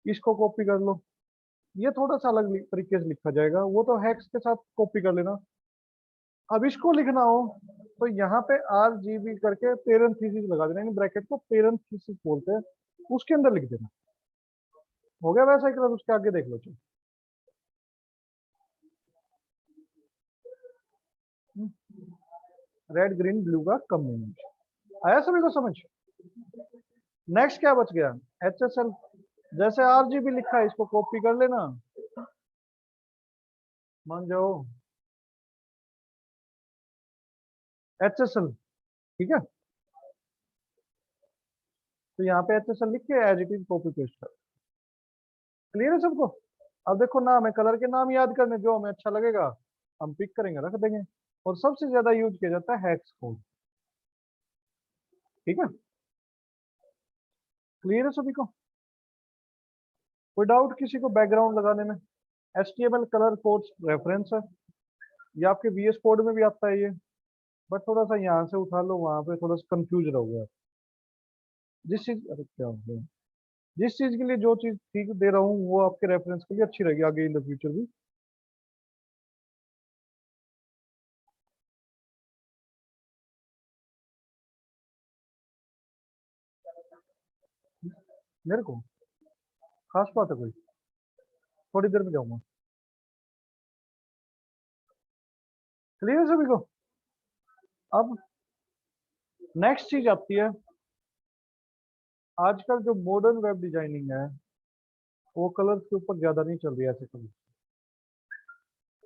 इसको कॉपी कर लो। ये थोड़ा सा अलग तरीके से लिखा जाएगा, वो तो हेक्स के साथ कॉपी कर लेना। अब इसको लिखना हो तो यहाँ पे आरजीबी करके पेरेंथीसिस लगा देना, यानी ब्रैकेट को पेरेंथीसिस बोलते हैं, उसके अंदर लिख देना। हो गया वैसा ही कलर, उसके आगे देख लो। रेड ग्रीन ब्लू का कॉम्बिनेशन आया सभी को समझ? नेक्स्ट क्या बच गया? HSL। जैसे आरजीबी लिखा है, इसको कॉपी कर लेना, मान जाओ HSL। ठीक है, तो यहाँ पे HSL लिख के as it is copy paste कर। क्लियर है सबको? अब देखो, नाम है, कलर के नाम याद करने, जो हमें अच्छा लगेगा हम पिक करेंगे, रख देंगे। और सबसे ज्यादा यूज किया जाता है हेक्स कोड। ठीक है, क्लियर है सभी को? कोई डाउट किसी को बैकग्राउंड लगाने में? HTML कलर कोड्स रेफरेंस है, ये आपके VS कोड में भी आता है ये। बट थोड़ा सा यहाँ से उठा लो, वहां पे थोड़ा सा कंफ्यूज रहोगे आप। जिस चीज, अरे क्या हो गया, जिस चीज के लिए जो चीज ठीक दे रहा हूँ वो आपके रेफरेंस के लिए अच्छी रहेगी आगे इन द फ्यूचर भी। मेरे को खास बात है कोई? थोड़ी देर में जाऊंगा। क्लियर है सभी को? अब नेक्स्ट चीज आती है, आजकल जो मॉडर्न वेब डिजाइनिंग है वो कलर्स के ऊपर ज्यादा नहीं चल रही है ऐसे कलर।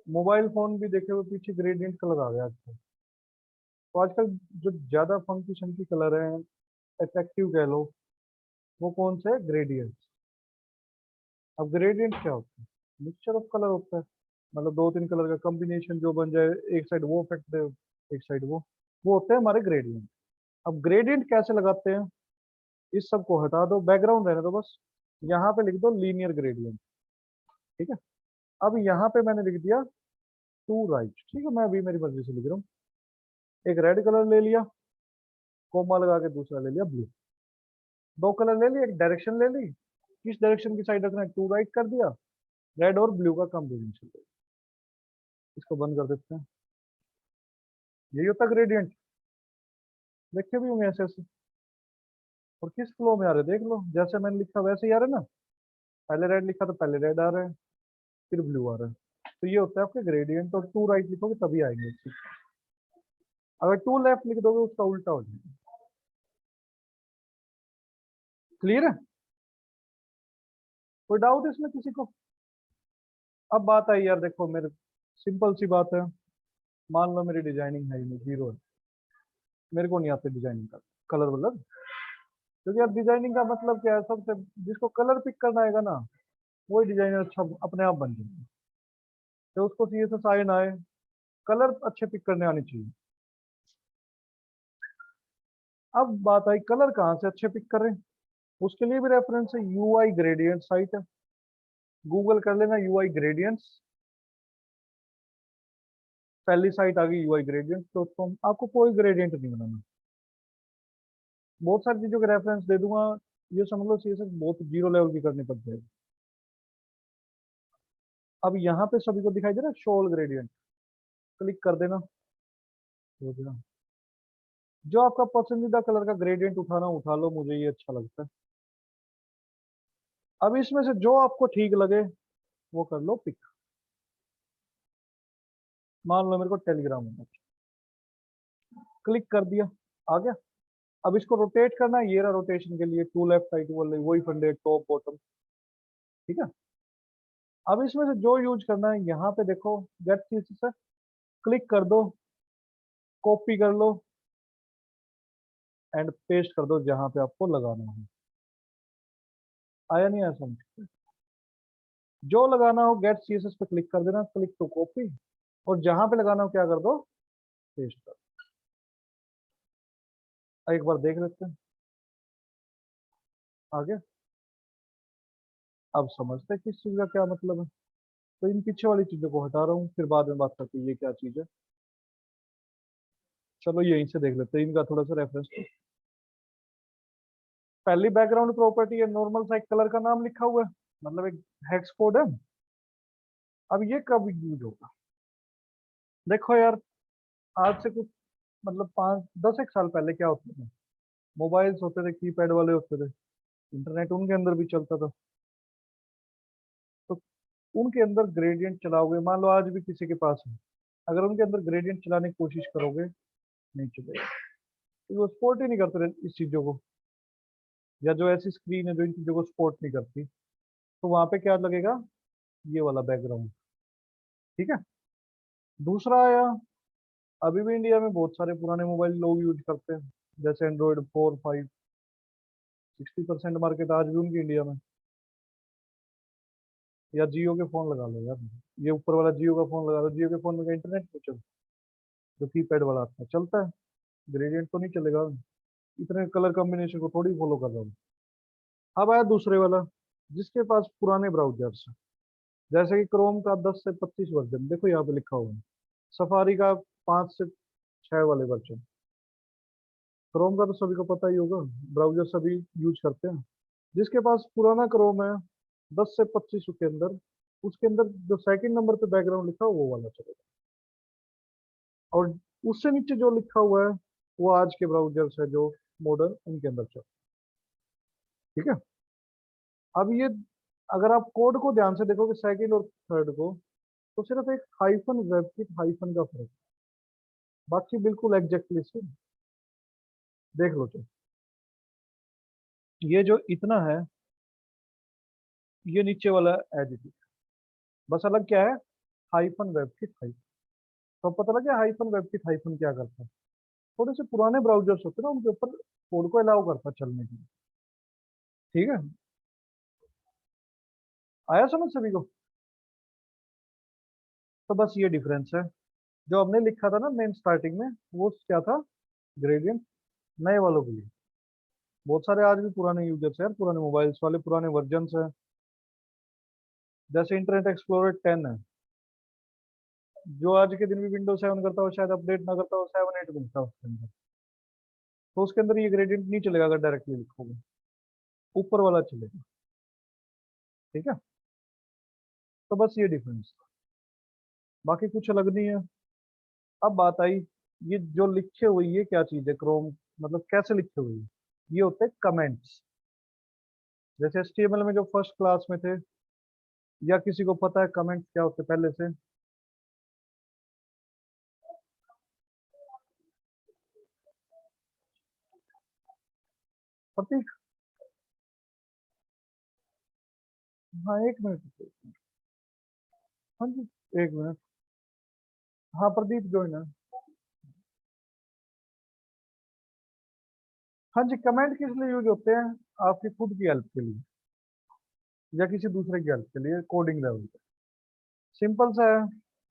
मोबाइल फोन भी देखे हुए पीछे ग्रेडियंट कलर आ गया आजकल। तो आजकल जो ज्यादा फंकी शंकी कलर है, अट्रैक्टिव कह लो, वो कौन से? ग्रेडियंट। अब ग्रेडियंट क्या होता है? मिक्सचर ऑफ कलर होता है, मतलब दो तीन कलर का कॉम्बिनेशन जो बन जाए, एक साइड वो इफेक्ट दे, एक साइड वो होते हैं हमारे ग्रेडियंट। अब ग्रेडियंट कैसे लगाते हैं? इस सब को हटा दो, बैकग्राउंड रहने दो बस। यहाँ पे लिख दो लीनियर ग्रेडियंट। ठीक है, अब यहाँ पे मैंने लिख दिया टू राइट। ठीक है, मैं अभी मेरी मर्जी से लिख रहा हूँ। एक रेड कलर ले लिया, कोमा लगा के दूसरा ले लिया ब्लू। दो कलर ले लिए, एक डायरेक्शन ले ली, किस डायरेक्शन की साइड रखना है टू राइट कर दिया, रेड और ब्लू का कॉम्बिनेशन। इसको बंद कर देते हैं। यही होता ग्रेडियंट, देखे भी होंगे ऐसे ऐसे। और किस फ्लो में आ रहे हैं देख लो, जैसे मैंने लिखा वैसे ही आ रहे हैं ना। पहले रेड लिखा तो पहले रेड आ रहे हैं, फिर ब्लू आ रहा है। तो ये होता है आपके ग्रेडियंट, और टू राइट लिखोगे तभी आएंगे इससे। अगर टू लेफ्ट लिख दोगे उसका उल्टा हो जाएगा। क्लियर है? कोई डाउट इसमें किसी को? अब बात आई यार, देखो मेरे, सिंपल सी बात है, मान लो मेरी डिजाइनिंग है ही नहीं, जीरो है, मेरे को नहीं आती डिजाइनिंग का कलर वलर। क्योंकि यार डिजाइनिंग का मतलब क्या है, सबसे जिसको कलर पिक करना आएगा ना, वही डिजाइनर अच्छा अपने आप बन जाएगा। तो उसको CSS आए ना आए, कलर अच्छे पिक करने आनी चाहिए। अब बात आई कलर कहाँ से अच्छे पिक करें, उसके लिए भी रेफरेंस है, UI ग्रेडियंट साइट है, गूगल कर लेना UI ग्रेडियंट्स। पहली साइट आ गई UI ग्रेडियंट, आपको कोई ग्रेडियंट नहीं बनाना, बहुत सारी चीजों के रेफरेंस दे दूंगा। ये समझ लो CSS बहुत जीरो लेवल की करनी पड़ जाएगी। अब यहाँ पे सभी को दिखाई दे रहा है शो ऑल ग्रेडियंट, क्लिक कर देना, हो गया। जो आपका पसंदीदा कलर का ग्रेडियंट उठाना उठा लो, मुझे ये अच्छा लगता है। अब इसमें से जो आपको ठीक लगे वो कर लो पिक। मान लो मेरे को टेलीग्राम होना, क्लिक कर दिया, आ गया। अब इसको रोटेट करना है, ये रहा रोटेशन के लिए, टू लेफ्ट राइट वही फंडे, टॉप बॉटम। ठीक है, अब इसमें से जो यूज करना है, यहाँ पे देखो गेट सीएसएस है, क्लिक कर दो, कॉपी कर लो एंड पेस्ट कर दो जहां पे आपको लगाना है। आया नहीं आया समझ? जो लगाना हो गेट सीएसएस पे क्लिक कर देना, क्लिक टू कॉपी, और जहां पे लगाना हो क्या कर दो, पेस्ट कर। एक बार देख लेते हैं आगे। अब समझते हैं किस चीज का क्या मतलब है। तो इन पीछे वाली चीजों को हटा रहा हूँ, फिर बाद में बात करते हैं ये क्या चीज है। चलो यहीं से देख लेते हैं इनका थोड़ा सा रेफरेंस। पहली बैकग्राउंड प्रॉपर्टी है, नॉर्मल सा एक कलर का नाम लिखा हुआ है, मतलब एक हेक्स कोड है। अब ये कब यूज होगा? देखो यार, आज से कुछ मतलब 5-10 एक साल पहले क्या होता था, मोबाइल्स होते थे, कीपैड वाले होते थे, इंटरनेट उनके अंदर भी चलता था। तो उनके अंदर ग्रेडियंट चलाओगे, मान लो आज भी किसी के पास है, अगर उनके अंदर ग्रेडियंट चलाने की कोशिश करोगे, नहीं चलेगा, क्योंकि वो सपोर्ट ही नहीं करते इस चीजों को, या जो ऐसी स्क्रीन है जो इन चीजों को सपोर्ट नहीं करती। तो वहां पे क्या लगेगा, ये वाला बैकग्राउंड। ठीक है। दूसरा आया, अभी भी इंडिया में बहुत सारे पुराने मोबाइल लोग यूज करते हैं, जैसे एंड्रॉयड 4, 5, 60% मार्केट आज भी उनकी इंडिया में। या जियो के फोन लगा लो यार, ये ऊपर वाला जियो का फोन लगा लो, जियो के फोन में इंटरनेट नहीं चलता, जो कीपैड वाला आता है चलता है, ग्रेडियंट तो नहीं चलेगा, इतने कलर कॉम्बिनेशन को थोड़ी फॉलो कर रहा हूँ। अब आया दूसरे वाला, जिसके पास पुराने ब्राउजर्स हैं, जैसे कि क्रोम का 10 से 25 वर्जन, देखो यहाँ पे लिखा हुआ है, सफारी का 5 से 6 वाले वर्जन। क्रोम का तो सभी को पता ही होगा, ब्राउजर सभी यूज करते हैं। जिसके पास पुराना क्रोम है 10 से 25 के अंदर, उसके अंदर जो सेकंड नंबर पे बैकग्राउंड लिखा हो वो वाला चलेगा। और उससे नीचे जो लिखा हुआ है वो आज के ब्राउजर्स है जो मॉडर्न, उनके अंदर चल। ठीक है। अब ये, अगर आप कोड को ध्यान से देखोगे सेकंड और थर्ड को, तो सिर्फ एक हाइफन, वेबकिट हाइफन का फर्क है। बाकी बिल्कुल एग्जैक्टली सेम। देख लो तो, ये जो इतना है, ये नीचे वाला एज इट इज, बस अलग क्या है, हाइफन वेबकिट हाइफन। तो पता लगा हाइफन वेबकिट हाइफन क्या करता है। थोड़े से पुराने ब्राउजर्स होते हैं ना, उनके ऊपर कोड को अलाउ करता है चलने के लिए। ठीक है। आया समझ सभी को? तो बस ये डिफरेंस है, जो हमने लिखा था ना मेन स्टार्टिंग में, वो क्या था, ग्रेडियंट नए वालों के लिए। बहुत सारे आज भी पुराने यूजर्स हैं, पुराने मोबाइल्स वाले पुराने वर्जन हैं, जैसे इंटरनेट एक्सप्लोरर 10 है, जो आज के दिन भी विंडोज 7 करता हो, शायद अपडेट ना करता हो, 7, 8 मिलता है उसके अंदर। तो उसके अंदर ये ग्रेडियंट नहीं चलेगा अगर डायरेक्टली लिखोगे, ऊपर वाला चलेगा। ठीक है। तो बस ये डिफरेंस, बाकी कुछ अलग नहीं है। अब बात आई, ये जो लिखे हुए ये क्या चीज है क्रोम, मतलब कैसे लिखे हुए हैं? ये होते हैं कमेंट्स। जैसे HTML में जो फर्स्ट क्लास में थे, या किसी को पता है कमेंट्स क्या होते हैं पहले से? प्रतीक, हाँ 1 मिनट। हाँ जी, 1 मिनट। हाँ प्रदीप ज्वाइन है। हाँ जी, कमेंट किस लिए यूज होते हैं? आपकी खुद की हेल्प के लिए, या किसी दूसरे की हेल्प के लिए, कोडिंग लेवल पे। सिंपल सा है,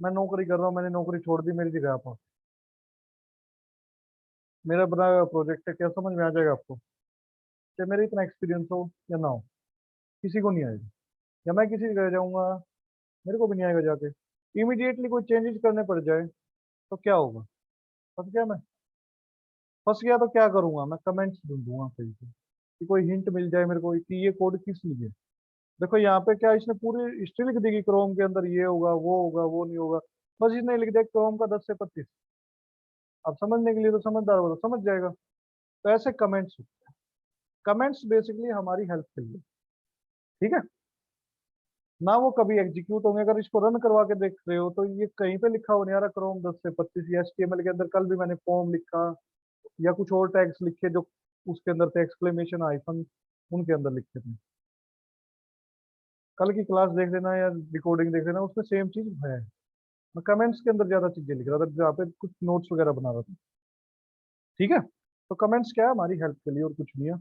मैं नौकरी कर रहा हूँ, मैंने नौकरी छोड़ दी, मेरी जगह पर मेरा बनाया हुआ प्रोजेक्ट है, क्या समझ में आ जाएगा आपको? कि मेरे इतना एक्सपीरियंस हो या ना हो, किसी को नहीं आएगा। या मैं किसी जगह जाऊंगा, मेरे को भी नहीं आएगा जाके। इमीडिएटली कोई चेंजेस करने पड़ जाए तो क्या होगा? फंस गया मैं। फंस गया तो क्या करूंगा मैं, कमेंट्स ढूंढूंगा कहीं से कि कोई हिंट मिल जाए मेरे को कि ये कोड किस लिए। देखो यहाँ पे क्या, इसने पूरी हिस्ट्री लिख दी कि क्रोम के अंदर ये होगा वो नहीं होगा। बस इसने लिख दिया क्रोम का 10 से 25। अब समझने के लिए तो समझदार हो तो समझ जाएगा। तो ऐसे कमेंट्स, कमेंट्स बेसिकली हमारी हेल्प के लिए। ठीक है। ना वो कभी एग्जीक्यूट होंगे, अगर इसको रन करवा के देख रहे हो तो ये कहीं पे लिखा हो नहीं आ रहा क्रोम 10 से 25। या HTML के अंदर कल भी मैंने फॉर्म लिखा, या कुछ और टैग्स लिखे जो उसके अंदर थे, एक्सक्लेमेशन आइफन उनके अंदर लिखे थे। कल की क्लास देख लेना या रिकॉर्डिंग देख लेना, उसमें सेम चीज है। मैं कमेंट्स के अंदर ज्यादा चीजें लिख रहा था, जहाँ पे कुछ नोट्स वगैरह बना रहा था। ठीक है। तो कमेंट्स क्या है, हमारी हेल्प के लिए और कुछ नहीं है।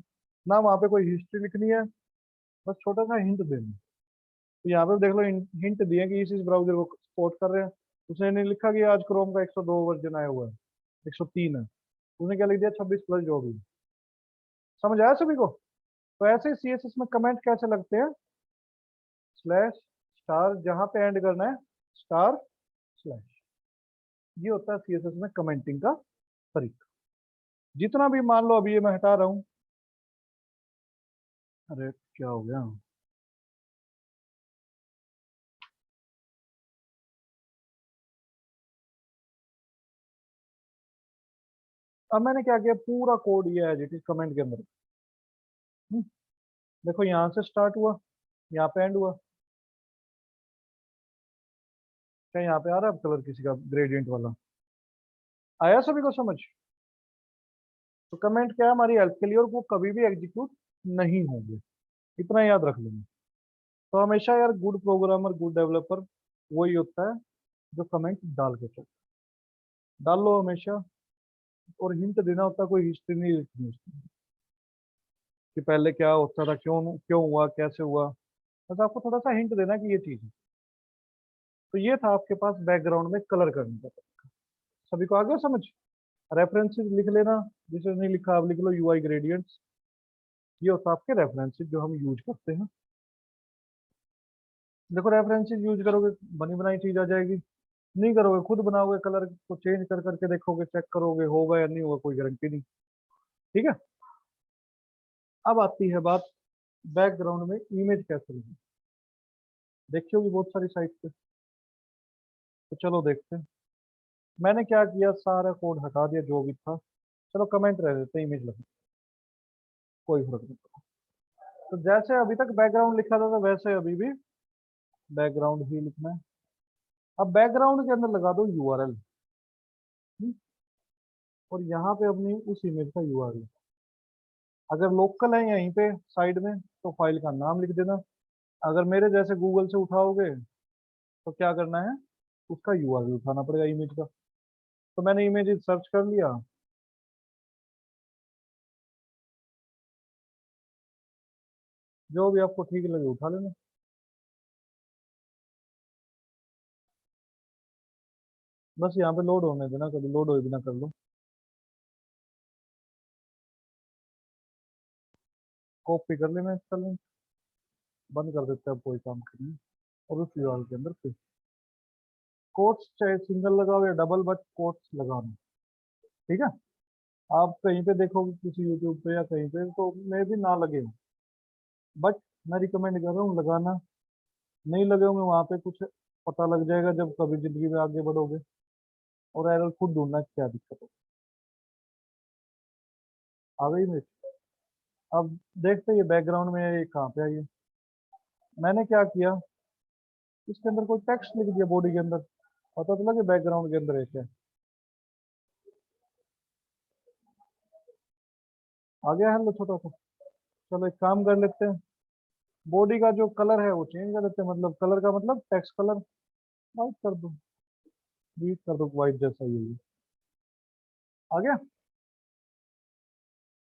ना वहाँ पे कोई हिस्ट्री लिखनी है, बस छोटा सा हिंट देना। तो यहाँ पे देख लो, हिंट दिए कि इस ब्राउजर को सपोर्ट कर रहे हैं। उसने नहीं लिखा कि आज क्रोम का 102 वर्जन आया हुआ है, 103 है। उसने क्या लिख दिया 26 प्लस जो भी। समझ आया सभी को? तो ऐसे सीएसएस में कमेंट कैसे लगते हैं, स्लैश स्टार, जहां पे एंड करना है स्टार स्लैश। ये होता है सीएसएस में कमेंटिंग का तरीका। जितना भी मान लो अभी ये मैं हटा रहा हूं, अरे क्या हो गया, अब मैंने क्या किया, पूरा कोड ये है जिट कमेंट के अंदर। हम्म, देखो यहाँ से स्टार्ट हुआ, यहाँ पे एंड हुआ। क्या यहाँ पे आ रहा है कलर किसी का ग्रेडियंट वाला? आया सभी को समझ? तो कमेंट क्या है हमारी हेल्प के लिए, और वो कभी भी एग्जीक्यूट नहीं होंगे, इतना याद रख लेंगे। तो हमेशा यार गुड प्रोग्रामर गुड डेवलपर वही होता है जो कमेंट डाल के चले। डाल लो हमेशा, और हिंट देना होता है, कोई हिस्ट्री नहीं लिखनी उसकी कि पहले क्या होता था, क्यों क्यों हुआ, कैसे हुआ। बस आपको थोड़ा सा हिंट देना कि ये चीज है। तो ये था आपके पास बैकग्राउंड में कलर करने का तरीका। सभी को आ गया समझ? रेफरेंसेस लिख लेना, जिसे नहीं लिखा आप लिख लो यूआई ग्रेडियंट्स। ये होता है आपके रेफरेंसेस जो हम यूज करते हैं। देखो रेफरेंसेस यूज करोगे बनी बनाई चीज आ जाएगी, नहीं करोगे खुद बनाओगे, कलर को चेंज कर करके देखोगे, चेक करोगे होगा या नहीं होगा, कोई गारंटी नहीं। ठीक है। अब आती है बात बैकग्राउंड में इमेज कैसे लेनी। देखी होगी बहुत सारी साइट पे, तो चलो देखते हैं। मैंने क्या किया, सारा कोड हटा दिया जो भी था। चलो कमेंट रह देते, इमेज लगे, कोई फर्क नहीं पड़ता। तो जैसे अभी तक बैकग्राउंड लिखा था, तो वैसे अभी भी बैकग्राउंड ही लिखना है। अब बैकग्राउंड के अंदर लगा दो यूआरएल, और यहाँ पे अपनी उस इमेज का यूआरएल। अगर लोकल है यहीं पे साइड में तो फाइल का नाम लिख देना। अगर मेरे जैसे गूगल से उठाओगे तो क्या करना है, उसका यूआरएल उठाना पड़ेगा इमेज का। तो मैंने इमेज सर्च कर लिया, जो भी आपको ठीक लगे उठा लेना। बस यहाँ पे लोड होने देना, कभी लोड होए बिना कर लो। कॉपी कर लेना इसका लिंक, बंद कर देते हैं, अब कोई काम करना, और उस यूआरएल के अंदर पे कोट्स चाहे सिंगल लगाओ या डबल, बट कोट्स लगाना। ठीक है। आप कहीं पे देखोगे किसी यूट्यूब पे या कहीं पे तो मे भी ना लगे, बट मैं रिकमेंड कर रहा हूँ लगाना। नहीं लगे होंगे वहां पे, कुछ पता लग जाएगा जब कभी जिंदगी में आगे बढ़ोगे, और एरर खुद ढूंढना कि क्या दिक्कत है। आ गई मेरी? अब देखते हैं ये बैकग्राउंड में ये कहाँ पे आई है। मैंने क्या किया, इसके अंदर कोई टेक्स्ट लिख दिया बॉडी के अंदर, पता चला कि बैकग्राउंड के अंदर है क्या। आ गया है लो छोटा सा। चलो एक काम कर लेते हैं, बॉडी का जो कलर है वो चेंज कर देते हैं, मतलब कलर का मतलब टेक्स्ट कलर वाइट कर दो, बीट कर दो वाइट जैसा ही है ये। आ गया?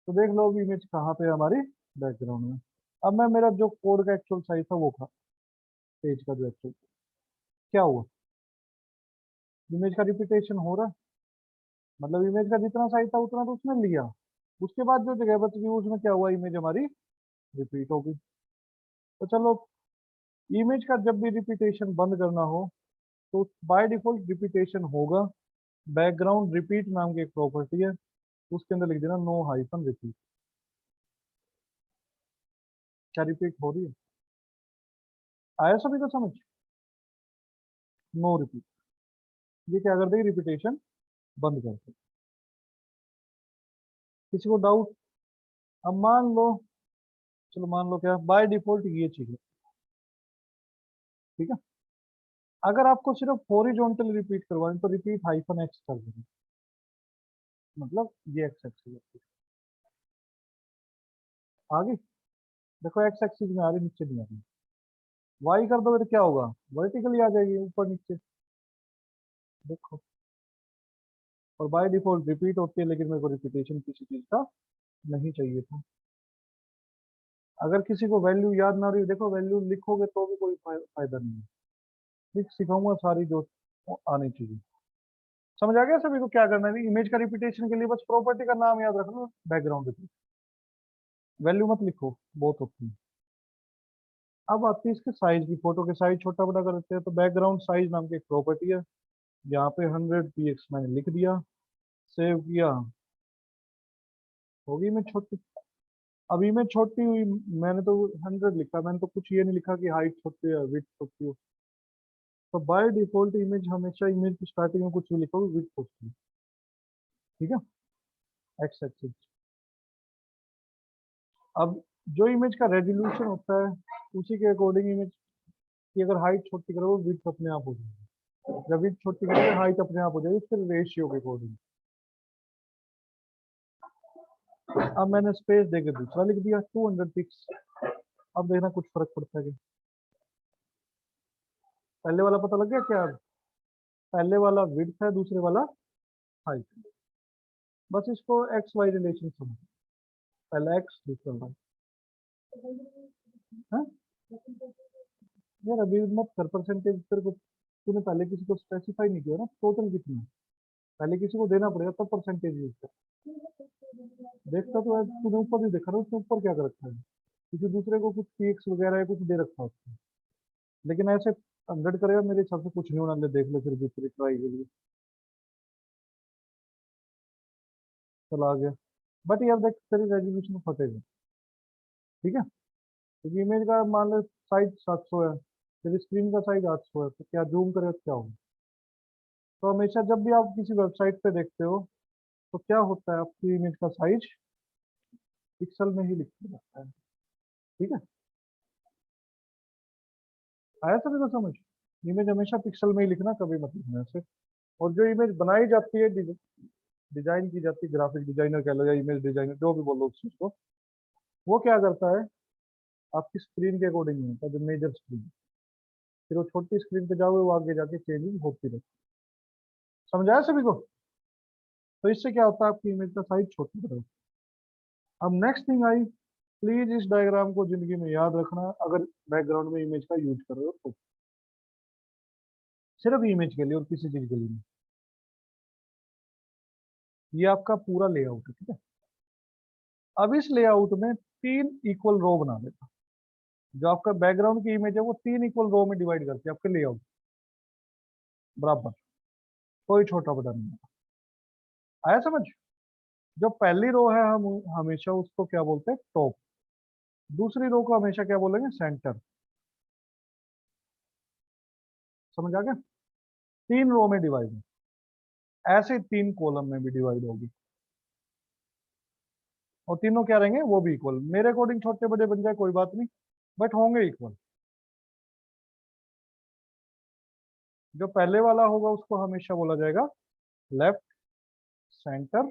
तो देख लो अभी इमेज कहाँ पे है हमारी, बैकग्राउंड में। अब मैं मेरा जो कोड का एक्चुअल साइज था वो था, पेज का जो एक्चुअल, क्या हुआ, इमेज का रिपीटेशन हो रहा है। मतलब इमेज का जितना साइज था उतना तो उसने लिया, उसके बाद जो जगह बच गई उसमें क्या हुआ, इमेज हमारी रिपीट हो गई। तो चलो, इमेज का जब भी रिपीटेशन बंद करना हो तो बाय डिफॉल्ट रिपीटेशन होगा। बैकग्राउंड रिपीट नाम की एक प्रॉपर्टी है, उसके अंदर लिख देना नो हाइफन रिपीट। क्या रिपीट हो रही है? आया सभी को समझ? नो रिपीट, ये क्या कर देगी, रिपीटेशन बंद कर दे। किसी को डाउट? अब मान लो, चलो मान लो क्या बाय डिफॉल्ट ये चाहिए। ठीक है। अगर आपको सिर्फ हॉरिजॉन्टल रिपीट करवाएं तो रिपीट हाइफन एक्स कर देंगे, मतलब ये एक्स एक्सिस आ गई। देखो एक्स एक्सिस में आ रही, नीचे नहीं आ रही। वाई कर दो तो क्या होगा, वर्टिकली आ जाएगी ऊपर नीचे। देखो, और बाय डिफॉल्ट रिपीट होती है, लेकिन मेरे को रिपीटेशन किसी चीज का नहीं चाहिए था। अगर किसी को वैल्यू याद ना रही, देखो वैल्यू लिखोगे तो भी कोई फायदा नहीं है। ट्रिक सिखाऊंगा सारी जो आनी चाहिए। समझ आ गया सभी को क्या करना है? इमेज का रिपीटेशन के लिए बस प्रॉपर्टी का नाम याद रखना, बैकग्राउंड रिपीट, वैल्यू मत लिखो, बहुत होती है। अब आती है इसके साइज की, फोटो के साइज छोटा बड़ा करते हैं, तो बैकग्राउंड साइज नाम की एक प्रॉपर्टी है, यहाँ पे 100 px मैंने लिख दिया, सेव किया, होगी इमेज छोटी। अब इमेज छोटी हुई, मैंने तो 100 लिखा, मैंने तो कुछ ये नहीं लिखा कि हाइट छोटी है विड्थ छोटी हो। तो बाय डिफॉल्ट इमेज हमेशा इमेज की स्टार्टिंग में कुछ भी लिखोगे विड्थ होती है, ठीक है, एक्स एक्सिस। अब जो इमेज का रेजोल्यूशन होता है उसी के अकॉर्डिंग इमेज की अगर हाइट छोटी करोगे विड्थ अपने आप हो जाएगी, जब विड्थ छोटी करोगे हाइट अपने आप हो जाएगी, फिर रेशियो के अकॉर्डिंग। अब मैंने स्पेस देके दूसरा लिख दिया 200 पिक्स। अब देखना कुछ फर्क पड़ता है क्या? पहले वाला पता लग गया क्या? पहले वाला विड्थ है, दूसरे वाला हाइट। बस इसको एक्स वाई रिलेशन समझो, पहला एक्स दूसरा वाई। हाँ यार अभी मत कर परसेंटेज, तेरे को तूने पहले किसी को स्पेसिफाई नहीं किया ना टोटल कितना है, पहले किसी को देना पड़ेगा तब परसेंटेज यूज कर। देखता तो है, तूने ऊपर ही देखा ना, उसने ऊपर क्या कर रखा है, किसी दूसरे को कुछ पीक्स वगैरह या कुछ दे रखा है उसने। लेकिन ऐसे 100 करेगा मेरे हिसाब से कुछ नहीं होना, ले देख ले फिर भी तेरी ट्राई के लिए। चला आ गया, बट यार देख तेरी रेजोल्यूशन फटेगा, ठीक है, क्योंकि इमेज का मान लो साइज 700 है, तेरी स्क्रीन का साइज 800 है, तो क्या जूम करेगा तो क्या होगा? तो हमेशा जब भी आप किसी वेबसाइट पे देखते हो तो क्या होता है, आपकी इमेज का साइज पिक्सल में ही लिखा जाता है, ठीक है, आया सभी को समझ? इमेज हमेशा पिक्सल में ही लिखना, कभी मत लिखना ऐसे। और जो इमेज बनाई जाती है, डिजाइन की जाती है, ग्राफिक डिजाइनर कह लो या इमेज डिजाइनर जो भी बोलो उस चीज को, वो क्या करता है, आपकी स्क्रीन के अकॉर्डिंग नहीं होता, जो मेजर स्क्रीन, फिर वो छोटी स्क्रीन पे जाओगे वो आगे जाके चेंजिंग होती रहती है। समझाया सभी को? तो इससे क्या होता है, आपकी इमेज का साइज छोटा होता है। अब नेक्स्ट थिंग आई, प्लीज इस डायग्राम को जिंदगी में याद रखना, अगर बैकग्राउंड में इमेज का यूज कर रहे हो तो, सिर्फ इमेज के लिए और किसी चीज के लिए नहीं। ये आपका पूरा लेआउट है, ठीक है। अब इस लेआउट में 3 इक्वल रो बना देता, जो आपका बैकग्राउंड की इमेज है वो 3 इक्वल रो में डिवाइड करती है आपके लेआउट बराबर, कोई छोटा बड़ा नहीं है। आया समझ? जो पहली रो है हम हमेशा उसको क्या बोलते हैं, टॉप। दूसरी रो को हमेशा क्या बोलेंगे, सेंटर। समझ आ गया? 3 रो में डिवाइड है, ऐसे 3 कॉलम में भी डिवाइड होगी, और तीनों क्या रहेंगे, वो भी इक्वल। मेरे अकॉर्डिंग छोटे बड़े बन जाए कोई बात नहीं, बट होंगे इक्वल। जो पहले वाला होगा उसको हमेशा बोला जाएगा लेफ्ट, सेंटर,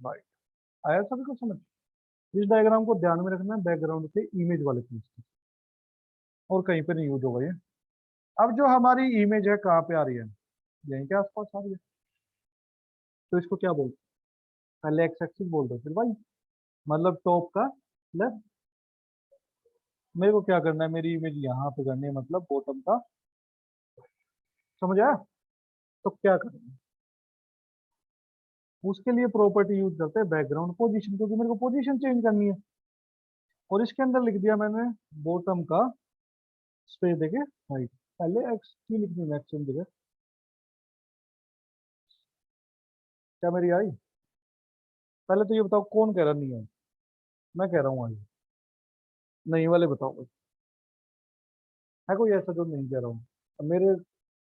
राइट। आया सभी को समझ? इस डायग्राम को ध्यान में रखना, बैकग्राउंड के इमेज वाले चीज की, और कहीं पे नहीं यूज होगा ये। अब जो हमारी इमेज है कहाँ पे आ रही है, यहीं के आसपास आ रही है, तो इसको क्या बोलते हैं, पहले एक्स एक्सिस बोल दो फिर वाई, मतलब टॉप का लेफ्ट। मेरे को क्या करना है, मेरी इमेज यहाँ पे करनी है, मतलब बॉटम का। समझ आया? तो क्या करना है, उसके लिए प्रॉपर्टी यूज करते हैं बैकग्राउंड पोजीशन, क्योंकि मेरे को पोजीशन चेंज करनी है। और इसके अंदर लिख दिया मैंने बॉटम का स्पेस देके हाइट, पहले एक्स की लिखनी है मैक्सिमम जगह। क्या मेरी आई? पहले तो ये बताओ कौन कह रहा नहीं है, मैं कह रहा हूँ आई, नहीं वाले बताओ भाई, है कोई ऐसा जो नहीं कह रहा हूँ? अब मेरे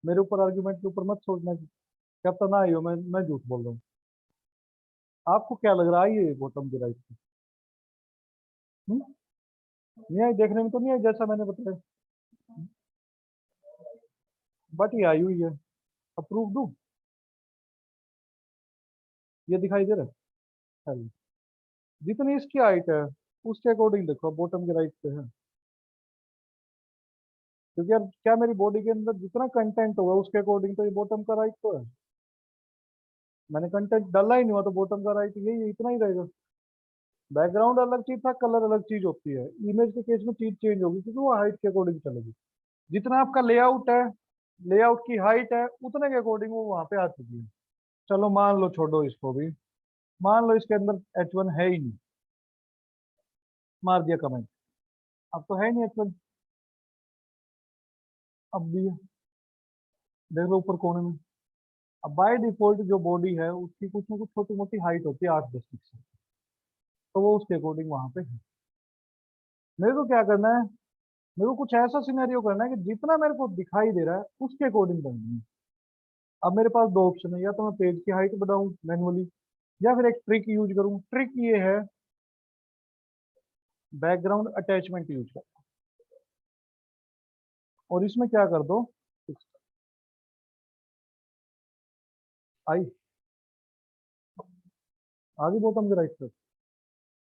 मेरे ऊपर आर्ग्यूमेंट के ऊपर मत सोचना कि क्या पता ना आई हो, मैं झूठ बोल रहा हूँ। आपको क्या लग रहा है, ये बॉटम की राइट की? नहीं आई, देखने में तो नहीं आई जैसा मैंने बताया, बट ये आई हुई है। अप्रूव दू, ये दिखाई दे रहा है पहले। जितनी इसकी हाइट है उसके अकॉर्डिंग देखो, बॉटम के राइट पे है, क्योंकि यार क्या मेरी बॉडी के अंदर जितना कंटेंट होगा उसके अकॉर्डिंग तो ये बॉटम का राइट तो है। मैंने कंटेंट डाला ही नहीं हुआ तो बॉटम का राइट यही इतना ही रहेगा। बैकग्राउंड अलग चीज था, कलर अलग चीज होती है, इमेज के केस में चीज चेंज होगी क्योंकि वो हाइट के अकॉर्डिंग चलेगी। जितना आपका लेआउट है लेआउट की हाइट है उतने के अकॉर्डिंग वो वहां पे आ चुकी है। चलो मान लो, छोड़ो इसको भी, मान लो इसके अंदर H1 है ही नहीं, मार दिया कमेंट, अब तो है ही नहीं H1। अब भी है, देख लो ऊपर कोने में। अब बाय डिफॉल्ट जो बॉडी है उसकी कुछ ना कुछ छोटी मोटी हाइट होती है 8-10 पिक्सल, तो वो उसके अकॉर्डिंग वहां पे है। मेरे को क्या करना है, मेरे को कुछ ऐसा सिनेरियो करना है कि जितना मेरे को दिखाई दे रहा है उसके अकॉर्डिंग बननी है। अब मेरे पास दो ऑप्शन है, या तो मैं पेज की हाइट बढ़ाऊं मैनुअली, या फिर एक ट्रिक यूज करूं। ट्रिक ये है, बैकग्राउंड अटैचमेंट यूज कर, और इसमें क्या कर दो, आई आगे बॉटम के राइट पे।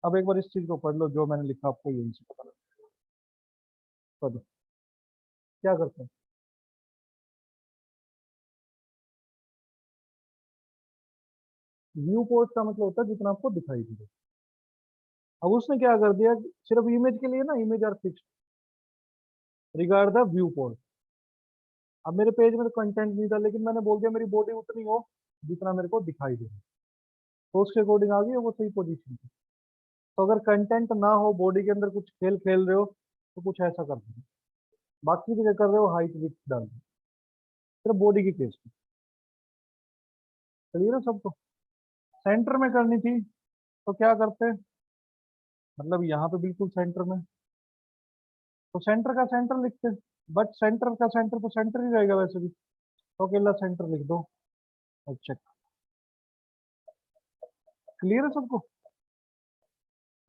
अब एक बार इस चीज को पढ़ लो, जो मैंने लिखा आपको यही से पता लगा। पढ़ो क्या करते हैं। व्यू पोर्ट का मतलब होता है जितना आपको दिखाई दे। अब उसने क्या कर दिया, सिर्फ इमेज के लिए ना, image are fix regard the viewport. अब मेरे पेज में तो कंटेंट नहीं था, लेकिन मैंने बोल दिया मेरी बॉडी उतनी हो जितना मेरे को दिखाई दे, तो उसके अकॉर्डिंग आ गई वो सही पोजीशन पे। तो अगर कंटेंट ना हो, बॉडी के अंदर कुछ खेल खेल रहे हो, तो कुछ ऐसा कर दो। बाकी जगह कर रहे हो हाइट विथ डाल दो, सिर्फ बॉडी की केस में। क्लियर है सबको। सेंटर में करनी थी तो क्या करते, मतलब यहाँ पे बिल्कुल सेंटर में, तो सेंटर का सेंटर लिखते। बट सेंटर का सेंटर तो सेंटर ही रहेगा वैसे भी, तो अकेला सेंटर लिख दो और चेक। क्लियर है सबको।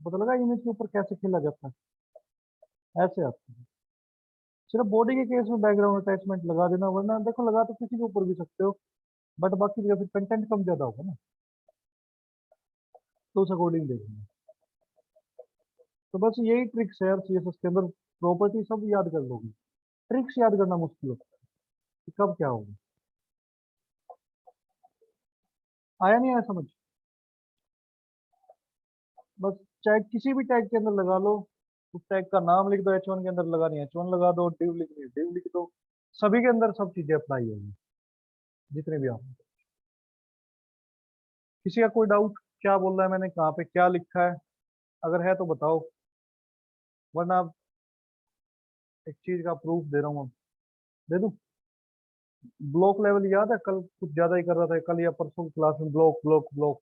पता लगा इमेज के ऊपर कैसे खेला जाता है, ऐसे आता है। सिर्फ बॉडी के केस में बैकग्राउंड अटैचमेंट लगा देना, वरना देखो लगा तो किसी के ऊपर भी सकते हो, बट बाकी जगह फिर कंटेंट कम ज्यादा होगा ना, तो उस अकॉर्डिंग देखना। तो बस यही ट्रिक्स है यार CSS के अंदर, प्रॉपर्टी सब याद कर लोगे, ट्रिक्स याद करना मुश्किल होता है कि कब क्या होगा। आया नहीं आया समझ। बस चाहे किसी भी टैग के अंदर लगा लो, उस टैग का नाम लिख दो, H1 के अंदर लगानी H1 लगा दो, div लिखनी है div लिख दो, सभी के अंदर सब चीजें अप्लाई होगी, जितने भी आप। किसी का कोई डाउट, क्या बोल रहा है मैंने, कहाँ पे क्या लिखा है, अगर है तो बताओ, वरना आप एक चीज का प्रूफ दे रहा हूँ, दे दूं। ब्लॉक लेवल याद है, कल कुछ ज्यादा ही कर रहा था, कल या परसों क्लास में ब्लॉक ब्लॉक ब्लॉक,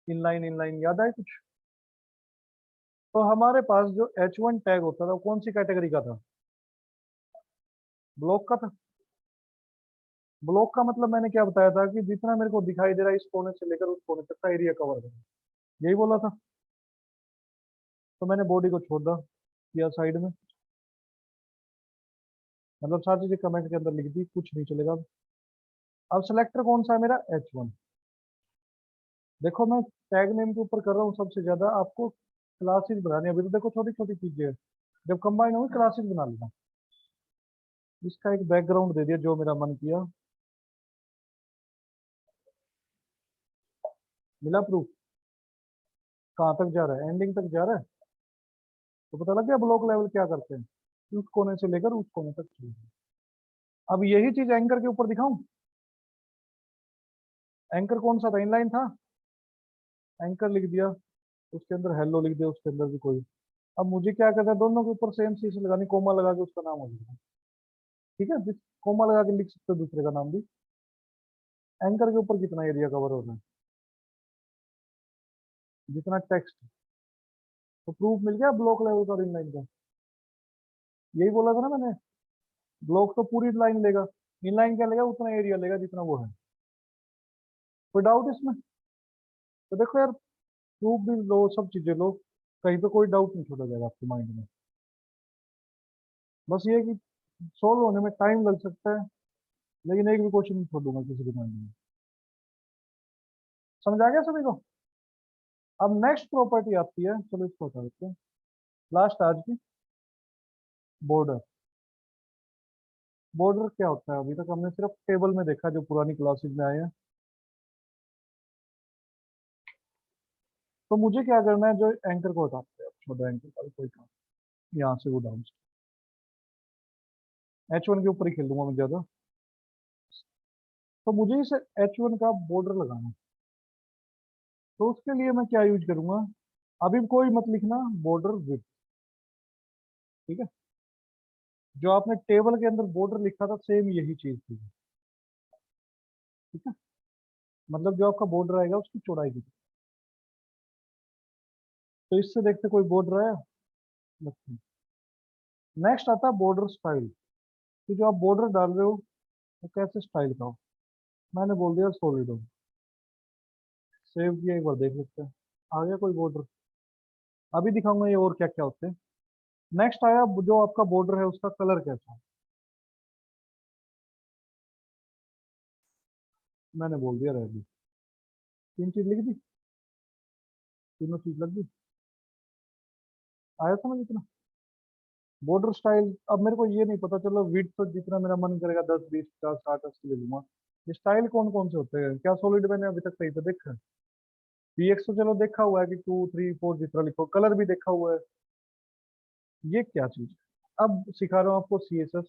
इनलाइन याद है कुछ। तो हमारे पास जो H1 टैग होता था वो कौन सी कैटेगरी का था, ब्लॉक का था। ब्लॉक का मतलब मैंने क्या बताया था कि जितना मेरे को दिखाई दे रहा है इस कोने से लेकर उस कोने तक का एरिया कवर करें, यही बोला था। तो मैंने बॉडी को छोड़ दिया साइड में, मतलब सारी चीजें कमेंट के अंदर लिख दी, कुछ नहीं चलेगा। अब सिलेक्टर कौन सा है मेरा, H1। देखो मैं टैग नेम के ऊपर कर रहा हूँ सबसे ज्यादा, आपको क्लासेस बनानी है। अभी तो देखो छोटी छोटी चीजें हैं, जब कंबाइन होगी क्लासेस बना लेना। इसका एक बैकग्राउंड दे दिया जो मेरा मन किया, मिला प्रूफ। कहाँ तक जा रहा है, एंडिंग तक जा रहा है। तो पता लग गया ब्लॉक लेवल क्या करते हैं, उस कोने से लेकर उस कोने तक चाहिए। अब यही चीज एंकर के ऊपर दिखाऊं। एंकर कौन सा था, इनलाइन था, एंकर लिख दिया, उसके अंदर हेलो लिख दिया, उसके अंदर भी कोई। अब मुझे क्या करना है, दोनों के ऊपर सेम चीज लगानी, कोमा लगा के उसका नाम हो जाएगा। ठीक है, जिस कोमा लगा के लिख सकते हो दूसरे का नाम भी। एंकर के ऊपर कितना एरिया कवर हो रहा है, जितना टेक्स्ट। तो प्रूफ मिल गया ब्लॉक लेवल का और इनलाइन का। यही बोला था ना मैंने, ब्लॉक तो पूरी लाइन लेगा, इनलाइन क्या लेगा, उतना एरिया लेगा जितना वो है। कोई डाउट इसमें। तो देखो यार, प्रूफ भी लो, सब चीजें लो, कहीं पे कोई डाउट नहीं छोड़ा जाएगा आपके माइंड में। बस ये है कि सोल्व होने में टाइम लग सकता है, लेकिन एक भी क्वेश्चन नहीं छोड़ूंगा किसी के माइंड में। समझ आ गया सभी को। अब नेक्स्ट प्रॉपर्टी आती है, चलो इसको हटा देते हैं, लास्ट आज की, बॉर्डर। बॉर्डर क्या होता है, अभी तक हमने सिर्फ टेबल में देखा जो पुरानी क्लासेस में आए हैं। तो मुझे क्या करना है, जो एंकर को हटाते हैं, अब छोड़ो एंकर का भी कोई काम, यहाँ से वो डाउन। H1 के ऊपर ही खेल दूंगा मैं ज्यादा। तो मुझे इस H1 का बॉर्डर लगाना है। तो उसके लिए मैं क्या यूज करूंगा, अभी कोई मत लिखना बॉर्डर विड्थ, ठीक है। जो आपने टेबल के अंदर बॉर्डर लिखा था सेम यही चीज थी, ठीक है। मतलब जो आपका बॉर्डर आएगा उसकी चौड़ाई की। तो इससे देखते कोई बॉर्डर आया। नेक्स्ट आता है बॉर्डर स्टाइल, कि जो आप बॉर्डर डाल रहे हो वो कैसे स्टाइल का हो। मैंने बोल दिया सॉलिड हो। सेव किया, एक बार देख लेते हैं आ गया कोई बॉर्डर। अभी दिखाऊंगा ये और क्या क्या होते हैं। नेक्स्ट आया जो आपका बॉर्डर है उसका कलर कैसा है। मैंने बोल दिया रेड। तीन चीज लिख दी, तीनों चीज लग गई। आया समझ इतना। बॉर्डर स्टाइल, अब मेरे को ये नहीं पता, चलो विड्थ तो जितना मेरा मन करेगा 10 20 50 60 80 ले लूंगा। ये स्टाइल कौन कौन से होते हैं, क्या सॉलिड मैंने अभी तक सही से देखा है। पीएक्स तो चलो देखा हुआ है कि 2 3 4 जितना लिखो, कलर भी देखा हुआ है। ये क्या चीज है, अब सिखा रहा हूँ आपको सीएसएस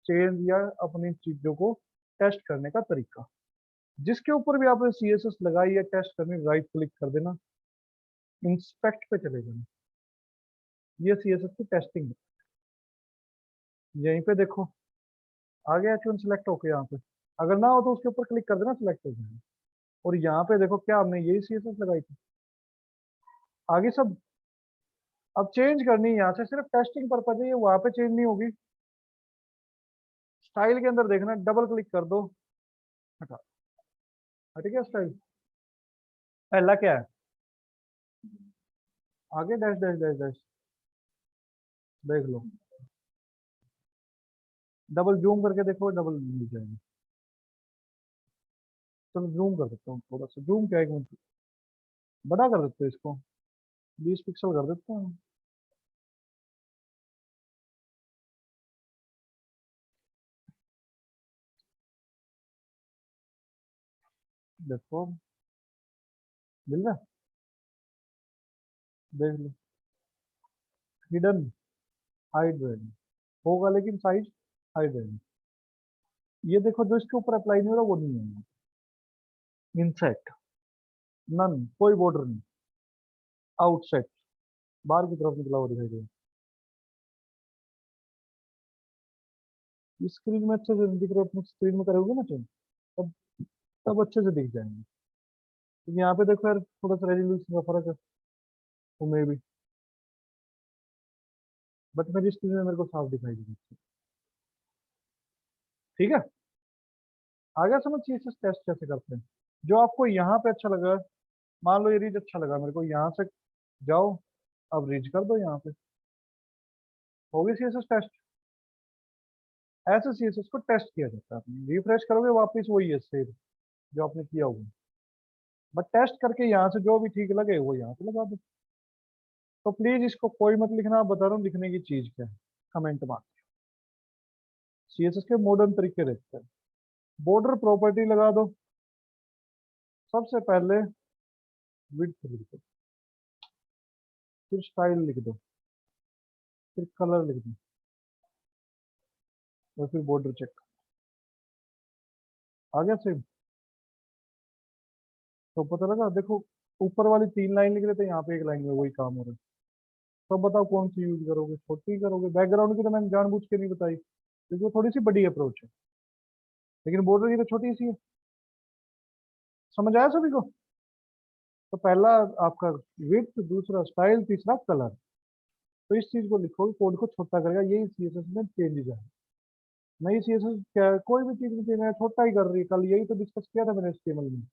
चेंज या अपनी चीजों को टेस्ट करने का तरीका। जिसके ऊपर भी आपने सीएसएस लगाई है टेस्ट करनी, राइट क्लिक कर देना, इंस्पेक्ट पे चले जाना। ये सीएसएस की टेस्टिंग है। यहीं पे देखो आ गया H1 सिलेक्ट होके यहाँ पे। अगर ना हो तो उसके ऊपर क्लिक कर देना, सिलेक्ट हो जाएगा। और यहाँ पे देखो क्या हमने यही सीएसएस लगाई थी। आगे सब अब चेंज करनी है यहाँ से, सिर्फ टेस्टिंग पर्पज है, ये वहां पे चेंज नहीं होगी। स्टाइल के अंदर देखना, डबल क्लिक कर दो, हटा, हट गया स्टाइल। पहला क्या है, आगे डैश डैश डैश डैश, देख लो। डबल जूम करके देखो, डबल मिल जाएगा। चलो जूम कर देता हूँ थोड़ा सा, जूम क्या है, एक मिनट बड़ा कर देते हैं इसको, 20 पिक्सल कर देते हैं। देखो मिल रहा है, देख लो। हिडन, हाइड रहेगा, होगा लेकिन साइज हाइड रहेगा। ये देखो जो इसके ऊपर अप्लाई नहीं हो रहा वो नहीं है। इनसेट, नन, कोई बॉर्डर नहीं। आउटसेट, बाहर की तरफ निकला हुआ दिखाई देगा। स्क्रीन में अच्छे से दिख रहा है, अपनी स्क्रीन में करोगे ना चेंज, तब तब अच्छे से दिख जाएंगे। क्योंकि यहाँ पे देखो यार थोड़ा सा रेजोल्यूशन का फर्क है, तो मे भी, बट मेरी स्क्रीन में मेरे को साफ दिखाई दे रही है। ठीक है, आ गया समझ चीज टेस्ट कैसे करते हैं। जो आपको यहाँ पे अच्छा लगा, मान लो ये रीज अच्छा लगा मेरे को, यहाँ से जाओ, अब रीच कर दो यहाँ पे, हो गई सीएसएस टेस्ट। ऐसे सीएसएस को टेस्ट किया जाता है, रिफ्रेश करोगे वापस वही है सेम जो आपने किया होगा। बट टेस्ट करके यहाँ से जो भी ठीक लगे वो यहाँ पे लगा दो। तो प्लीज इसको कोई मत लिखना, आप बता रहा हूँ लिखने की चीज क्या है, कमेंट में। सीएसएस के मॉडर्न तरीके देखते हैं। बॉर्डर प्रॉपर्टी लगा दो, सबसे पहले विड्थ लिख दो, फिर स्टाइल लिख दो, फिर कलर लिख दो, और फिर बॉर्डर चेक। आ गया सेम। तो पता लगा, देखो ऊपर वाली 3 लाइन लिख रहे थे, यहाँ पे एक लाइन में वही काम हो रहा है। तो बताओ कौन सी यूज करोगे, छोटी करोगे। बैकग्राउंड की तो मैंने जानबूझ के नहीं बताई क्योंकि वो थोड़ी सी बड़ी अप्रोच है, लेकिन बॉर्डर की तो छोटी सी है। समझ आया सभी को। तो पहला आपका विड्थ, दूसरा स्टाइल, तीसरा कलर। तो इस चीज को लिखो, कोड को छोटा करेगा, यही सीएसएस में चेंजेस है। नई सीएसएस क्या है, कोई भी चीज में चेंज है छोटा ही कर रही है, कल यही तो डिस्कस किया था मैंने HTML में।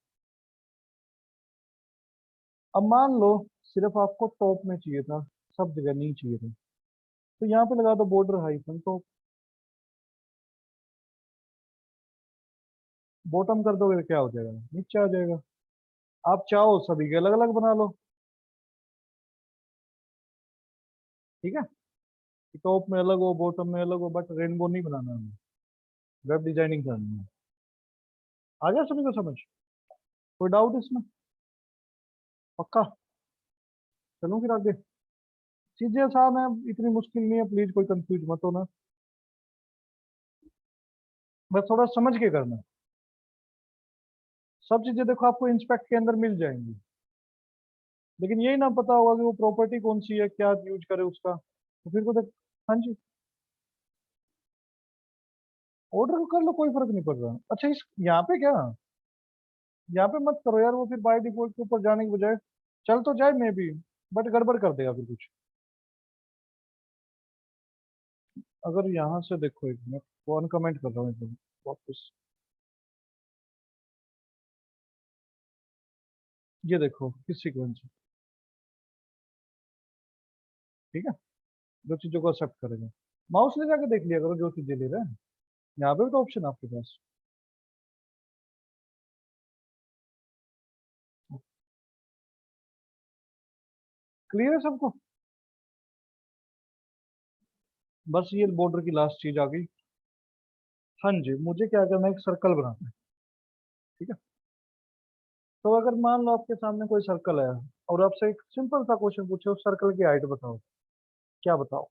अब मान लो सिर्फ आपको टॉप में चाहिए था, सब जगह नहीं चाहिए था, तो यहाँ पे लगा दो बॉर्डर हाइफन, तो बॉटम कर दोगे तो क्या हो जाएगा, नीचे आ जाएगा। आप चाहो सभी के अलग अलग बना लो, ठीक है, टॉप में अलग हो बॉटम में अलग हो, बट रेनबो नहीं बनाना हमें, वेब डिजाइनिंग करनी है। आ गया सभी को समझ, कोई डाउट इसमें, पक्का। चलो फिर आगे, चीजें आसान है, इतनी मुश्किल नहीं है, प्लीज कोई कंफ्यूज मत होना। बस थोड़ा समझ के करना। सब चीजें देखो आपको इंस्पेक्ट के अंदर मिल जाएंगी, लेकिन यही ना पता होगा कि वो प्रॉपर्टी कौन सी है, क्या यूज करे उसका, तो फिर को देख। हाँ जी, ऑर्डर कर लो, कोई फर्क नहीं पड़ रहा। अच्छा इस यहाँ पे क्या, यहाँ पे मत करो यार, वो फिर बाय डिफॉल्ट के ऊपर जाने की बजाय चल तो जाए मे भी, बट गड़बड़ कर देगा फिर कुछ। अगर यहाँ से देखो, एक मिनट वो अनकमेंट कर रहा हूँ एकदम वापस। ये देखो किस सीक्वेंस है, ठीक है, जो चीजों को एक्सेप्ट करेगा। माउस ले जाके देख लिया करो जो चीजें ले रहे हैं, यहाँ पे भी तो ऑप्शन है आपके पास। क्लियर है सबको? बस ये बॉर्डर की लास्ट चीज आ गई। हाँ जी, मुझे क्या करना है, एक सर्कल बनाना है, ठीक है। तो अगर मान लो आपके सामने कोई सर्कल है और आपसे एक सिंपल सा क्वेश्चन पूछे, उस सर्कल की हाइट बताओ, क्या बताओ?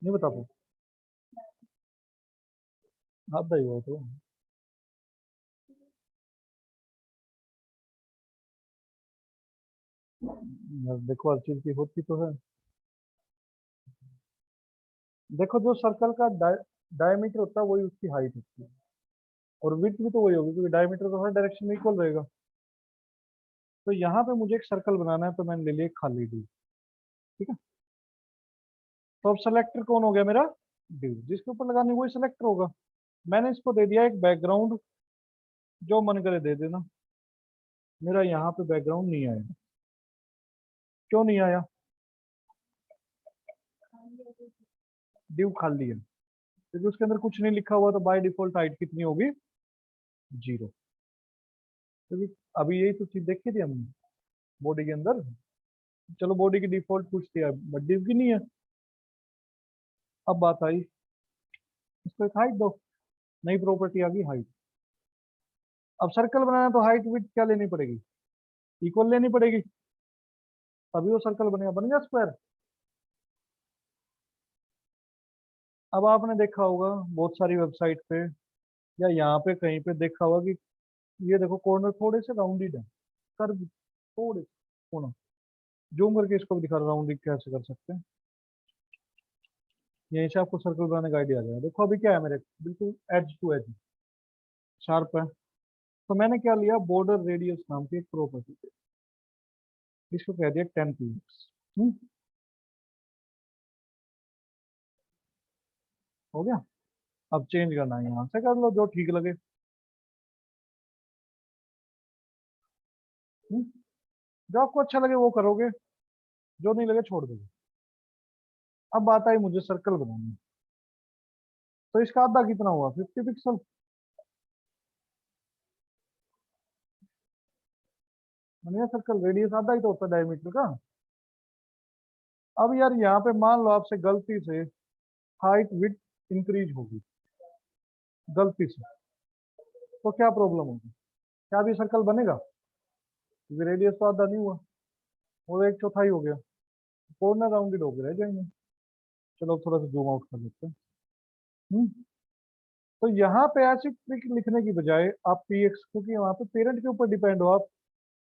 नहीं बता पाओ? आप बताइए वो तो। यार देखो हर चीज की होती तो है। देखो जो सर्कल का डायमीटर होता है वही उसकी हाइट होती है, और विड्थ भी तो वही होगी, क्योंकि डायमीटर तो हर डायरेक्शन में इक्वल रहेगा। तो यहाँ पे मुझे एक सर्कल बनाना है, तो मैंने ले लिया एक खाली डी, ठीक है। तो अब सेलेक्टर कौन हो गया मेरा? डी, जिसके ऊपर लगानी वही सेलेक्टर होगा। मैंने इसको दे दिया एक बैकग्राउंड, जो मन करे दे देना। मेरा यहाँ पे बैकग्राउंड नहीं आएगा। क्यों नहीं आया? डिव खाली है, क्योंकि उसके अंदर कुछ नहीं लिखा हुआ, तो बाय डिफॉल्ट हाइट कितनी होगी? 0। क्योंकि अभी यही तो चीज देखी थी हमने बॉडी के अंदर। चलो बॉडी की डिफॉल्ट कुछ थी, बट डिव की नहीं है। अब बात आई, इसको एक हाइट दो, नई प्रॉपर्टी आ गई हाइट। अब सर्कल बनाना है तो हाइट विड्थ क्या लेनी पड़ेगी? इक्वल लेनी पड़ेगी, तभी वो सर्कल बनेगा, बन गया स्क्वायर। अब आपने देखा होगा बहुत सारी वेबसाइट पे, या यहाँ पे कहीं पे देखा होगा कि ये देखो कॉर्नर थोड़े से राउंडेड है, कर्व थोड़े कोना। जूम करके इसको भी दिखा रहा हूँ राउंडिंग कैसे कर सकते हैं। यहीं से आपको सर्कल बनाने का आइडिया आ जाएगा। देखो अभी क्या है मेरे, बिल्कुल एज टू एज शार्प है। तो मैंने क्या लिया, बॉर्डर रेडियस नाम की एक प्रॉपर्टी, इसको कह दिया 10 px। हो गया। अब चेंज करना है, यहाँ से कर लो जो ठीक लगे। हम्म, जो आपको अच्छा लगे वो करोगे, जो नहीं लगे छोड़ दोगे। अब बात आई मुझे सर्कल बनानी है। तो इसका आधा कितना हुआ, 50 पिक्सल। मैंने सर्कल रेडियस आधा ही तो होता है डायमीटर का। अब यार यहाँ पे मान लो आपसे गलती से हाइट विड्थ इंक्रीज होगी, गलती से, तो क्या प्रॉब्लम होगी? क्या अभी सर्कल बनेगा? क्योंकि रेडियस तो आधा नहीं हुआ, वो एक चौथाई हो गया, कॉर्नर राउंडेड होके रह जाएंगे। चलो थोड़ा सा जूम आउट कर लेते हैं। हम्म, तो यहाँ पे ऐसी ट्रिक लिखने की बजाय आप पीएक्स, क्योंकि वहाँ पे पेरेंट के ऊपर डिपेंड हो आप,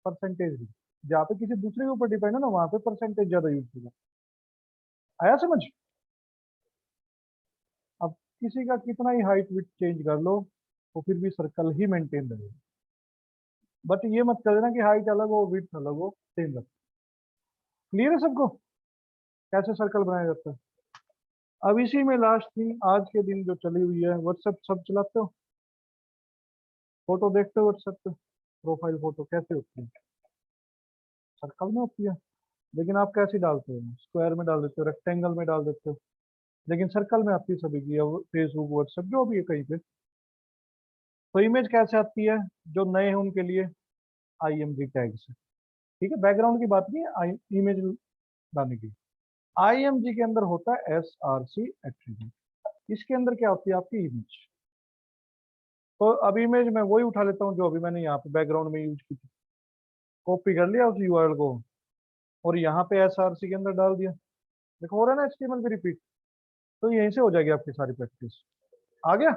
परसेंटेज, जहाँ पे किसी दूसरे के ऊपर डिपेंड है ना, वहाँ पे परसेंटेज ज्यादा यूज होगा। आया समझ? अब किसी का कितना ही हाइट विड्थ चेंज कर लो, तो फिर भी सर्कल ही मेंटेन रहेगा। बट ये मत कर देना कि हाइट अलग हो विड्थ अलग हो, सेम रखो। क्लियर है सबको कैसे सर्कल बनाया जाता है? अब इसी में लास्ट थिंग आज के दिन जो चली हुई है, व्हाट्सएप सब चलाते हो? फोटो देखते हो व्हाट्सएप पे? प्रोफाइल फोटो कैसे होती है? सर्कल में होती है। लेकिन आप कैसे डालते हो, स्क्वायर में डाल देते हो, रेक्टेंगल में डाल देते हो, लेकिन सर्कल में आती है सभी की, फेसबुक व्हाट्सएप जो भी है कहीं पे। तो इमेज कैसे आती है, जो नए हैं उनके लिए आईएमजी टैग से, ठीक है। बैकग्राउंड की बात नहीं है, इमेज लाने की। आईएमजी के अंदर होता है एसआरसी एट्रीब्यूट, इसके अंदर क्या होती है आपकी इमेज। तो अब इमेज मैं वही उठा लेता हूँ जो अभी मैंने यहाँ पे बैकग्राउंड में यूज की थी, कॉपी कर लिया उस यूआरएल को, और यहाँ पे एसआरसी के अंदर डाल दिया। देखो हो रहा है ना एचटीएमएल भी रिपीट। तो यहीं से हो जाएगी आपकी सारी प्रैक्टिस। आ गया।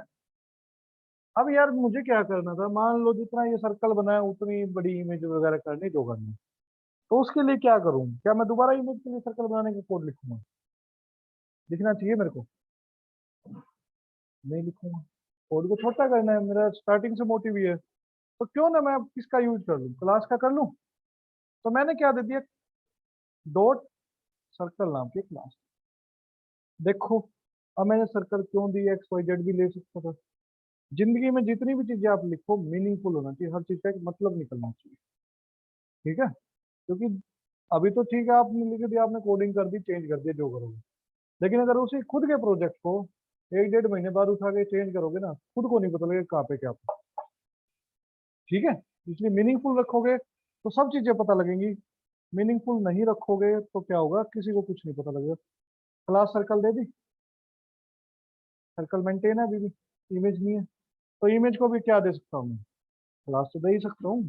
अब यार मुझे क्या करना था, मान लो जितना ये सर्कल बनाया उतनी बड़ी इमेज वगैरह करनी जो करनी, तो उसके लिए क्या करूं? क्या मैं दोबारा इमेज के लिए सर्कल बनाने का कोड लिखूंगा? लिखना चाहिए मेरे को? नहीं लिखूंगा। कोड को छोटा करना है, मेरा स्टार्टिंग से मोटिव ही है। तो क्यों ना मैं अब किसका यूज कर लूं, क्लास का कर लूं। तो मैंने क्या दे दिया, डॉट सर्कल नाम की क्लास। देखो, अब मैंने सर्कल क्यों दी, एक्स वाई जेड भी ले सकता था। जिंदगी में जितनी भी चीजें आप लिखो मीनिंगफुल होना चाहिए, हर चीज का एक मतलब निकलना चाहिए। ठीक है, क्योंकि अभी तो ठीक है आपने लिख दिया, आपने कोडिंग कर दी, चेंज कर दिया जो करोगे, लेकिन अगर उसी खुद के प्रोजेक्ट को 1 डेढ़ महीने बाद उठा के चेंज करोगे ना, खुद को नहीं पता लगेगा कहाँ पे क्या था। ठीक है, इसलिए मीनिंगफुल रखोगे तो सब चीजें पता लगेंगी। मीनिंगफुल नहीं रखोगे तो क्या होगा, किसी को कुछ नहीं पता लगेगा। क्लास सर्कल दे दी, सर्कल मेंटेन है अभी भी, इमेज नहीं है। तो इमेज को भी क्या दे सकता हूँ मैं, क्लास तो दे ही सकता हूँ।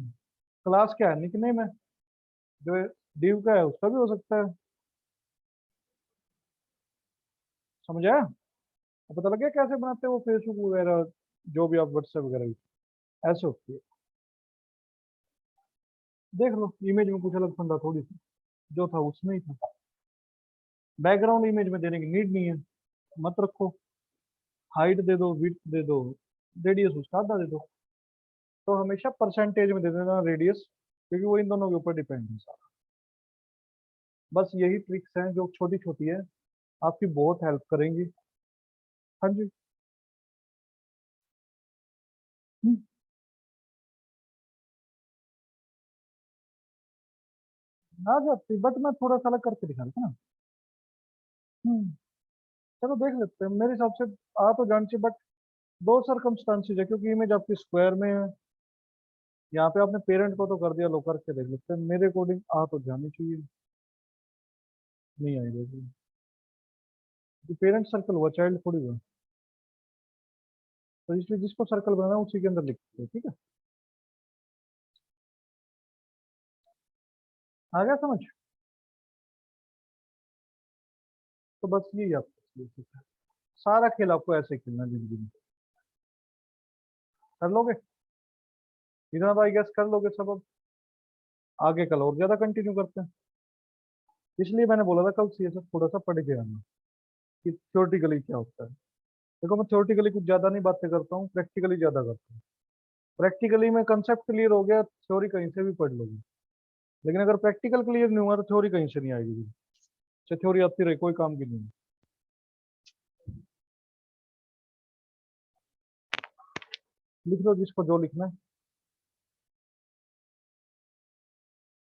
क्लास क्या है, निकनेम है, जो डिव का है उसका भी हो सकता है। समझ आया? अब पता लग गया कैसे बनाते हैं वो फेसबुक वगैरह, जो भी आप व्हाट्सएप वगैरह ऐसे होती है। देख लो, इमेज में कुछ अलग फंदा थोड़ी सी, जो था उसमें ही था। बैकग्राउंड इमेज में देने की नीड नहीं है, मत रखो। हाइट दे दो, विड्थ दे दो, रेडियस उसका आधा दे दो। तो हमेशा परसेंटेज में दे देना रेडियस, क्योंकि वो इन दोनों के ऊपर डिपेंड है सारा। बस यही ट्रिक्स हैं जो छोटी छोटी है, आपकी बहुत हेल्प करेंगी। हाँ जी। हम्म, आ जाती, बट मैं थोड़ा सा अलग करके दिखा रहा था ना। हम्म, चलो देख लेते हैं, मेरे हिसाब से आ तो जानी चाहिए, बट दो सरकमस्टांसेस है, क्योंकि इमेज आपकी स्क्वायर में है। यहाँ पे आपने पेरेंट को तो कर दिया, लो करके देख लेते हैं, मेरे अकॉर्डिंग आ तो जानी चाहिए। नहीं आई देखिए, पेरेंट सर्कल हुआ, चाइल्ड थोड़ी हुआ। तो इसलिए जिसको सर्कल बनाना है उसी के अंदर लिखते हैं, ठीक है। आ गया समझ? तो बस यही आपको basic है। सारा खेल आपको ऐसे खेलना है जिंदगी में। कर लोगे? इतना तो आई गेस कर लोगे सब। अब आगे कल और ज्यादा कंटिन्यू करते हैं। इसलिए मैंने बोला था कल सीएसएस थोड़ा सा पढ़ के आना, कि थ्योरेटिकली क्या होता है। देखो, मैं थ्योरेटिकली कुछ ज्यादा नहीं बातें करता हूँ, प्रैक्टिकली ज्यादा करता हूँ। प्रैक्टिकली में कंसेप्ट क्लियर हो गया, थ्योरी कहीं से भी पढ़ लोगे। लेकिन अगर प्रैक्टिकल क्लियर नहीं हुआ तो थ्योरी कहीं से नहीं आएगी। अच्छा, थ्योरी आती रही, कोई काम की नहीं। लिख लो जिसको जो लिखना है।